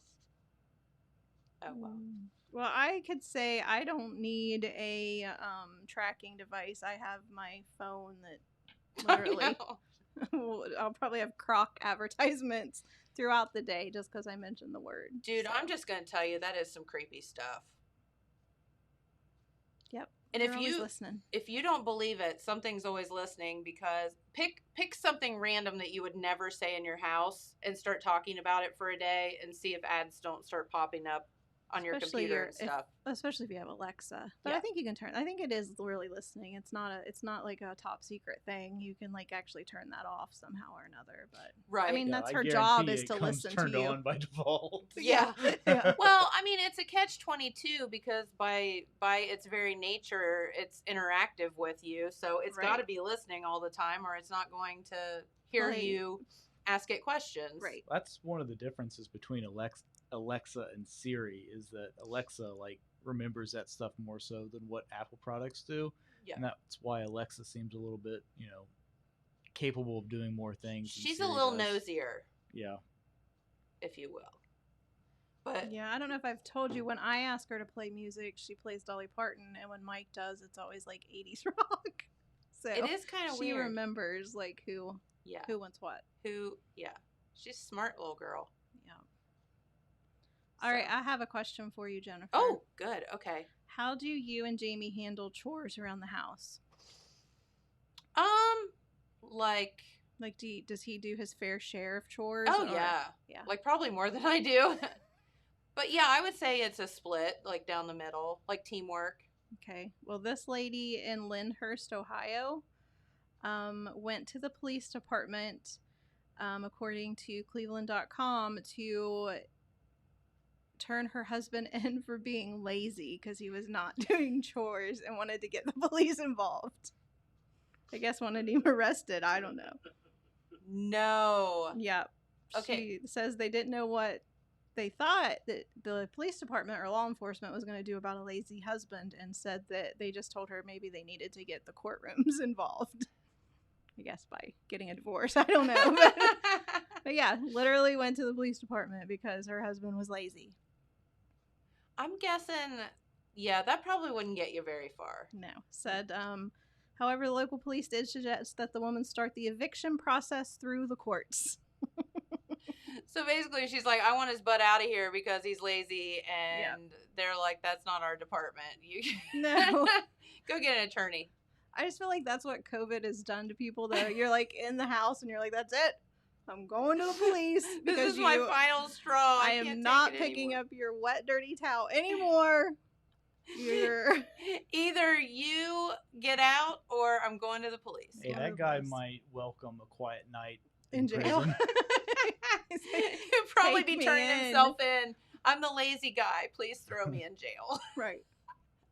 Oh well. Well, I could say I don't need a tracking device. I have my phone that literally I'll probably have Croc advertisements throughout the day just because I mentioned the word. Dude, So, I'm just gonna tell you that is some creepy stuff. Yep. And they're always listening. if you don't believe it, something's always listening because pick something random that you would never say in your house and start talking about it for a day and see if ads don't start popping up on your Especially computer your- and stuff. Especially if you have Alexa. But Yeah. I think you can turn. I think it is really listening. It's not like a top secret thing. You can like actually turn that off somehow or another. But Right. I mean, Yeah, that's I her job guarantee is it to comes listen turned to you. on by default. Yeah. Yeah. Well, I mean, it's a catch-22 because by its very nature, it's interactive with you. So it's got to Right. be listening all the time or it's not going to hear Right. you ask it questions. Right. That's one of the differences between Alexa and Siri is that Alexa like remembers that stuff more so than what Apple products do. Yeah. And that's why Alexa seems a little bit, capable of doing more things. than She's a Siri little does. nosier, Yeah. if you will. But Yeah, I don't know if I've told you when I ask her to play music, she plays Dolly Parton, and when Mike does, it's always like 80s rock. So it is kind of she weird. remembers like who Yeah. wants what. Yeah. She's a smart little girl. Yeah. All right, So- I have a question for you, Jennifer. Oh, good. Okay. How do you and Jamie handle chores around the house? Like, Like, does he do his fair share of chores? oh or- yeah. yeah. Like probably more than I do. But yeah, I would say it's a split, like down the middle, like teamwork. Okay. Well, this lady in Lyndhurst, Ohio, went to the police department, according to Cleveland.com, to turn her husband in for being lazy because he was not doing chores and wanted to get the police involved. I guess wanted him arrested. I don't know. No. Yeah. Okay. She says they didn't know what they thought that the police department or law enforcement was going to do about a lazy husband, and said that they just told her maybe they needed to get the courtrooms involved. I guess by getting a divorce. I don't know. But yeah, literally went to the police department because her husband was lazy. I'm guessing, yeah, that probably wouldn't get you very far. No. Said, however, the local police did suggest that the woman start the eviction process through the courts. So basically, she's like, I want his butt out of here because he's lazy. And they're like, that's not our department. You No. go get an attorney. I just feel like that's what COVID has done to people. Though you're like in the house and you're like, that's it. I'm going to the police This because is my final straw. I can't am take not it picking anymore. up your wet, dirty towel anymore. You're Either you get out or I'm going to the police. Hey, Yeah, that the guy police. might welcome a quiet night in jail. prison. He'd probably Take be me turning in. himself in. I'm the lazy guy. Please throw me in jail. Right.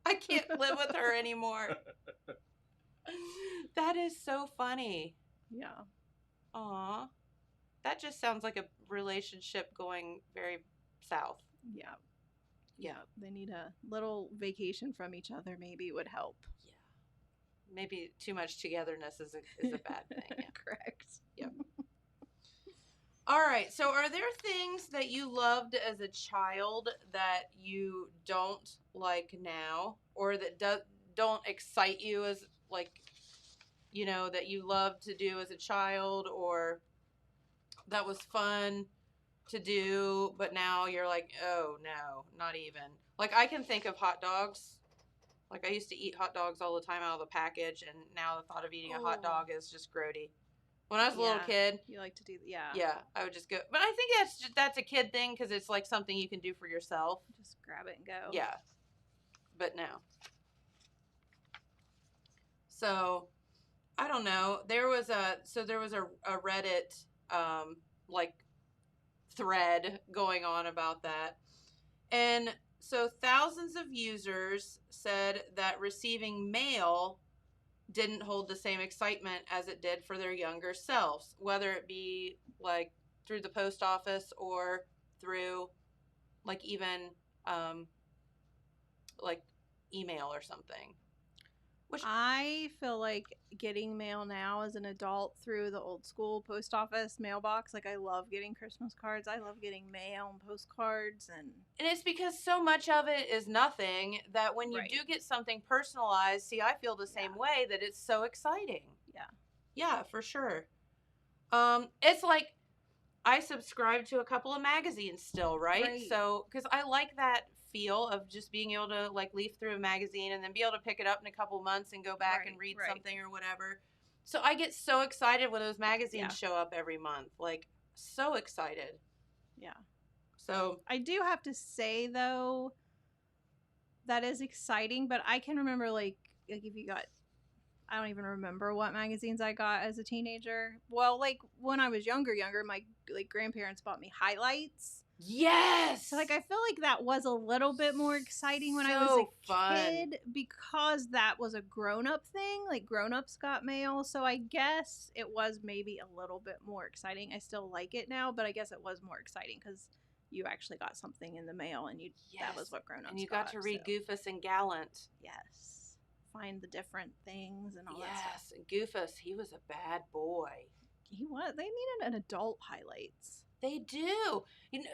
I can't live with her anymore. That is so funny. Yeah. Aw. That just sounds like a relationship going very south. Yeah. Yeah. They need a little vacation from each other. Maybe would help. Yeah. Maybe too much togetherness is a bad thing. Yeah. Correct. All right. So, are there things that you loved as a child that you don't like now, or that don't excite you as like, that you loved to do as a child, or that was fun to do, but now you're like, oh no, not even. Like I can think of hot dogs. Like I used to eat hot dogs all the time out of the package, and now the thought of eating a hot Oh. dog is just grody. When I was a little Yeah. kid, You like to do yeah, I would just go. But I think that's a kid thing because it's like something you can do for yourself. Just grab it and go. Yeah, but no. So I don't know. There was a Reddit like thread going on about that, and so thousands of users said that receiving mail didn't hold the same excitement as it did for their younger selves, whether it be like through the post office or through like even like email or something. Which I feel like getting mail now as an adult through the old school post office mailbox. Like I love getting Christmas cards. I love getting mail and postcards and it's because so much of it is nothing that when you Right. do get something personalized, see, I feel the same way that it's so exciting. Yeah. Yeah, for sure. It's like I subscribe to a couple of magazines still, right? Right. So, because I like that feel of just being able to like leaf through a magazine and then be able to pick it up in a couple months and go back and Right, read right. something or whatever. So I get so excited when those magazines Yeah. show up every month. Like, so excited. yeah. So, I do have to say though, that is exciting. But I can remember like if you got, I don't even remember what magazines I got as a teenager. Well, like when I was younger, my like grandparents bought me highlights. yes! So like I feel like that was a little bit more exciting when I was So a fun. kid because that was a grown-up thing. Like grown-ups got mail, so I guess it was maybe a little bit more exciting. I still like it now, but I guess it was more exciting because you actually got something in the mail and that was Yes. what grown-ups And you got to read so. Goofus and Gallant. Yes. Find the different things and all that stuff. Yes, and Goofus, he was a bad boy. He was. They needed an adult highlights. They do.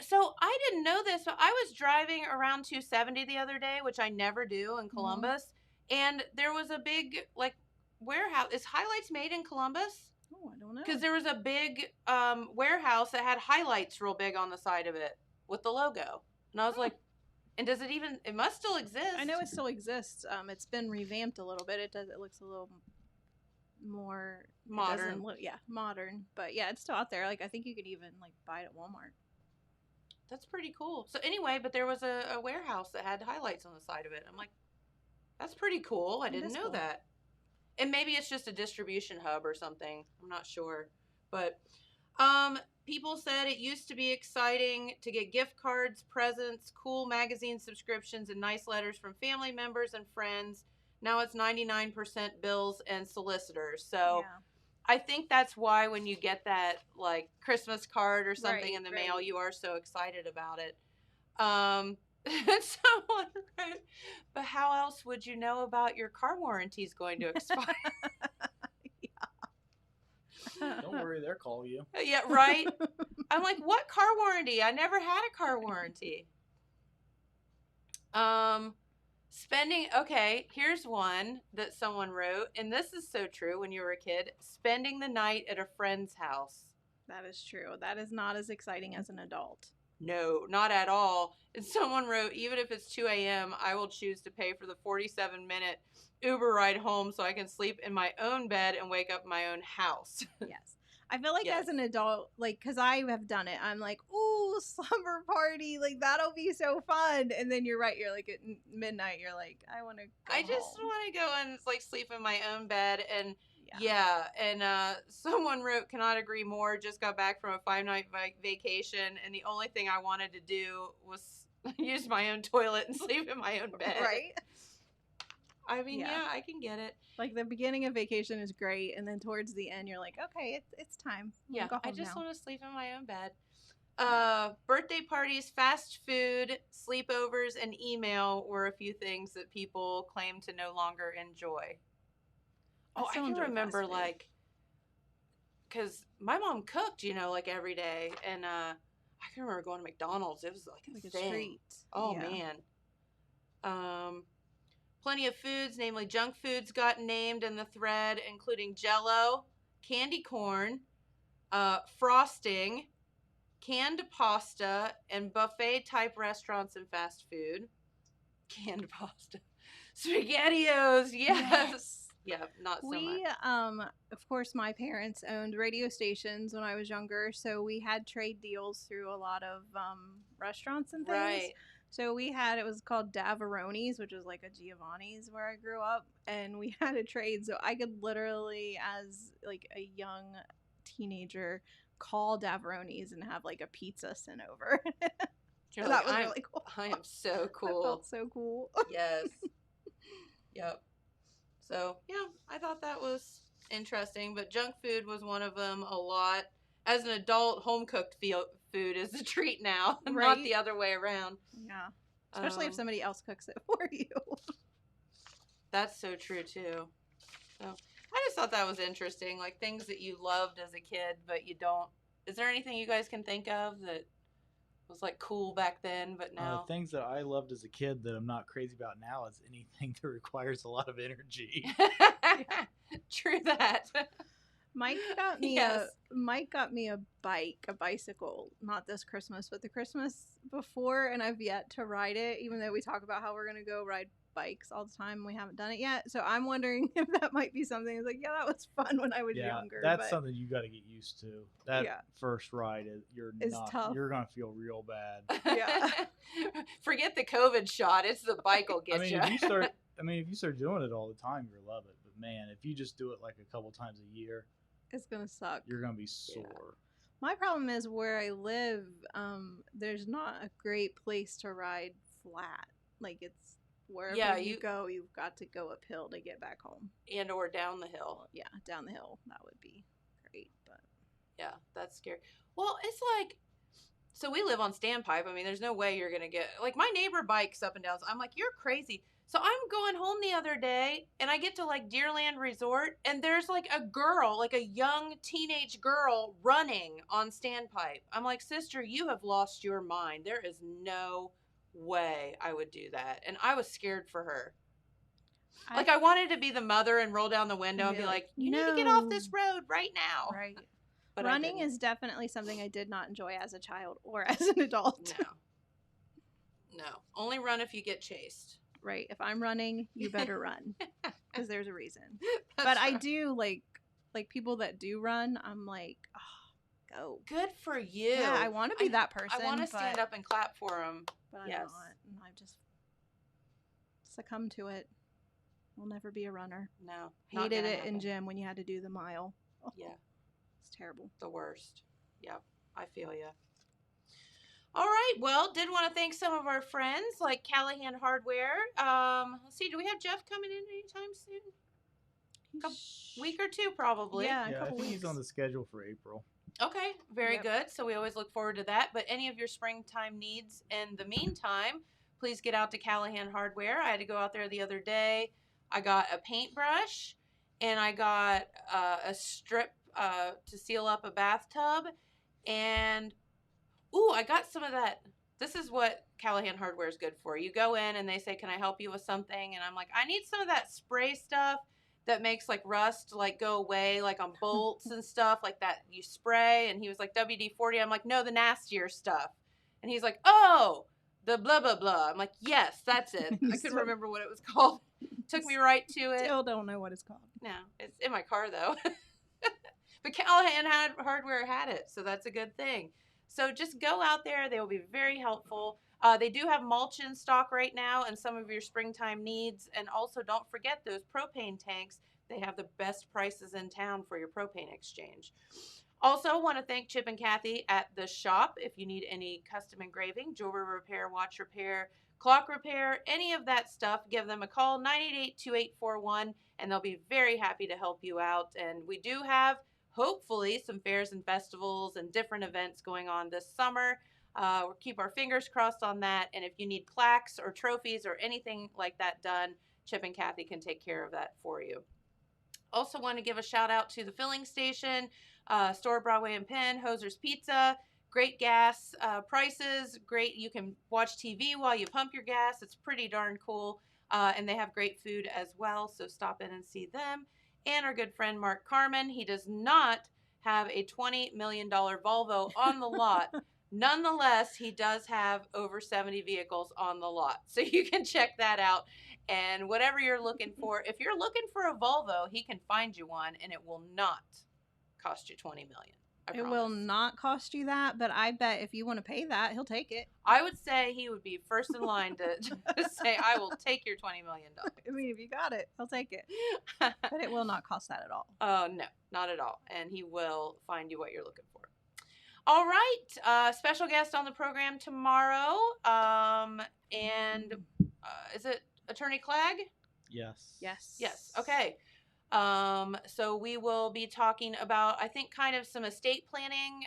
So I didn't know this, but I was driving around 270 the other day, which I never do in Columbus, and there was a big like warehouse. Is highlights made in Columbus? Oh, I don't know. Because there was a big warehouse that had highlights real big on the side of it with the logo, and I was like, and does it even? It must still exist. I know it still exists. It's been revamped a little bit. It looks a little more it Modern. doesn't look- yeah, modern. But yeah, it's still out there. Like I think you could even like buy it at Walmart. That's pretty cool. So anyway, but there was a warehouse that had highlights on the side of it. I'm like, that's pretty cool. I It didn't is know cool. that. And maybe it's just a distribution hub or something. I'm not sure. But people said it used to be exciting to get gift cards, presents, cool magazine subscriptions, and nice letters from family members and friends. Now it's 99% bills and solicitors. So yeah. I think that's why when you get that like Christmas card or something Right, in the mail, right. you are so excited about it. Someone wrote, but how else would you know about your car warranty is going to expire? Don't worry, they'll call you. Yeah, right? I'm like, what car warranty? I never had a car warranty. Spending, okay, here's one that someone wrote, and this is so true when you were a kid. Spending the night at a friend's house. That is true. That is not as exciting as an adult. No, not at all. And someone wrote, even if it's 2 a.m., I will choose to pay for the 47-minute Uber ride home so I can sleep in my own bed and wake up in my own house. Yes. I feel like Yes. as an adult, like, because I have done it, I'm like, ooh, slumber party. Like, that'll be so fun. And then you're right. You're like, at midnight, you're like, I want to go I just home. want to go and like sleep in my own bed. And Yeah. and someone wrote, cannot agree more, just got back from a 5-night vacation, and the only thing I wanted to do was use my own toilet and sleep in my own bed. Right? I mean, Yeah. yeah, I can get it. Like, the beginning of vacation is great. And then towards the end, you're like, okay, it's time. Yeah, Go I home just now. want to sleep in my own bed. Birthday parties, fast food, sleepovers, and email were a few things that people claim to no longer enjoy. I Oh, I still can enjoy fast remember, food. like, because my mom cooked, like every day, and I can remember going to McDonald's. It was like a Like a thing. treat. Oh Yeah. man. Plenty of foods, namely junk foods, got named in the thread, including Jell-O, candy corn, frosting, canned pasta, and buffet-type restaurants and fast food. Canned pasta. SpaghettiOs, yes. Yeah, not so much. We, of course, my parents owned radio stations when I was younger, so we had trade deals through a lot of restaurants and things. Right. So it was called Davaroni's, which was like a Giovanni's where I grew up, and we had a trade, so I could literally, as like a young teenager, call Davaroni's and have like a pizza sent over. You're That like, was really cool. I am so I cool. felt so cool. Yes. Yep. So, yeah, I thought that was interesting, but junk food was one of them a lot. As an adult, home-cooked food is the treat now, not Right. the other way around. Yeah. Especially if Um, somebody else cooks it for you. That's so true, too. So, I just thought that was interesting, like things that you loved as a kid, but you don't. Is there anything you guys can think of that was like cool back then, but now? Things that I loved as a kid that I'm not crazy about now is anything that requires a lot of energy. True that. Mike got me Yes. a bicycle, not this Christmas, but the Christmas before, and I've yet to ride it, even though we talk about how we're gonna go ride bikes all the time. We haven't done it yet. So I'm wondering if that might be something. It's like, yeah, that was fun when I was younger. that's but something you got to get used to. That Yeah. first ride, It's tough. You're gonna feel real bad. Yeah. Forget the COVID shot. It's the bike will get I mean, you. if you start doing it all the time, you'll love it. But man, if you just do it like a couple times a year, it's gonna suck. you're gonna be sore. My problem is where I live, there's not a great place to ride flat. Like, it's wherever Yeah, you you- go, you've got to go uphill to get back home. and or down the hill. Yeah, down the hill. That would be great. But Yeah, that's scary. Well, it's like, so we live on standpipe. I mean, there's no way you're going to get, like, my neighbor bikes up and down. So I'm like, you're crazy. So I'm going home the other day and I get to like Deerland Resort and there's like a girl, like a young teenage girl running on standpipe. I'm like, sister, you have lost your mind. There is no way I would do that. And I was scared for her. Like, I wanted to be the mother and roll down the window and be like, you need to get off this road right now. right. But I Running didn't. is definitely something I did not enjoy as a child or as an adult. No. Only run if you get chased. Right. If I'm running, you better run because there's a reason. That's But I right. do like people that do run. I'm like, oh, go. Good for you. Yeah, I want to be that person. I want to stand but- up and clap for him. but I'm Yes. not, and I've just succumbed to it. Will never be a runner. No. not Hated gonna it in happen. gym when you had to do the mile. Yeah. It's terrible. The worst. Yep. I feel you. All right. Well, did want to thank some of our friends like Callahan Hardware. Let's see. Do we have Jeff coming in anytime soon? Week or two, probably. Yeah, a Yeah, I couple think weeks. he's on the schedule for April. Okay, very Yep. good. So we always look forward to that. But any of your springtime needs in the meantime, please get out to Callahan Hardware. I had to go out there the other day. I got a paintbrush and I got a strip to seal up a bathtub. And, I got some of that. This is what Callahan Hardware is good for. You go in and they say, can I help you with something? And I'm like, I need some of that spray stuff that makes like rust like go away, like on bolts and stuff like that you spray. And he was like, WD-40. I'm like, no, the nastier stuff. And he's like, oh, the blah, blah, blah. I'm like, yes, that's it. You I couldn't still- remember what it was called. Took me right to it. Still don't know what it's called. No, it's in my car though. But Callahan Hardware had it, so that's a good thing. So just go out there. They will be very helpful. They do have mulch in stock right now and some of your springtime needs. And also don't forget those propane tanks. They have the best prices in town for your propane exchange. Also want to thank Chip and Kathy at the shop. If you need any custom engraving, jewelry repair, watch repair, clock repair, any of that stuff, give them a call, 988-2841, and they'll be very happy to help you out. And we do have, hopefully, some fairs and festivals and different events going on this summer. We'll keep our fingers crossed on that. And if you need plaques or trophies or anything like that done, Chip and Kathy can take care of that for you. Also want to give a shout out to the filling station, Store Broadway and Penn, Hoser's Pizza. Great gas prices, great. You can watch TV while you pump your gas. It's pretty darn cool. And they have great food as well, so stop in and see them. And our good friend Mark Carmen, he does not have a $20 million Volvo on the lot. Nonetheless, he does have over 70 vehicles on the lot. So you can check that out. And whatever you're looking for, if you're looking for a Volvo, he can find you one, and it will not cost you $20 million. It will not cost you that, but I bet if you want to pay that, he'll take it. I would say he would be first in line to say, I will take your $20 million. I mean, if you got it, he'll take it. But it will not cost that at all. Oh, no, not at all. And he will find you what you're looking for. All right. Special guest on the program tomorrow. And is it Attorney Clegg? Yes. Yes. Yes. Okay. So we will be talking about, I think, kind of some estate planning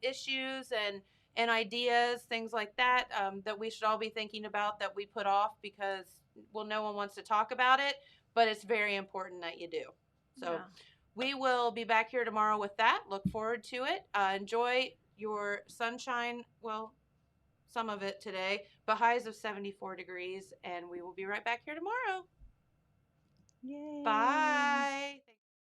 issues and ideas, things like that, that we should all be thinking about that we put off because, well, no one wants to talk about it, but it's very important that you do. So Yeah. we will be back here tomorrow with that. Look forward to it. Enjoy your sunshine. Well, some of it today, but highs of 74 degrees, and we will be right back here tomorrow. Yay. Bye.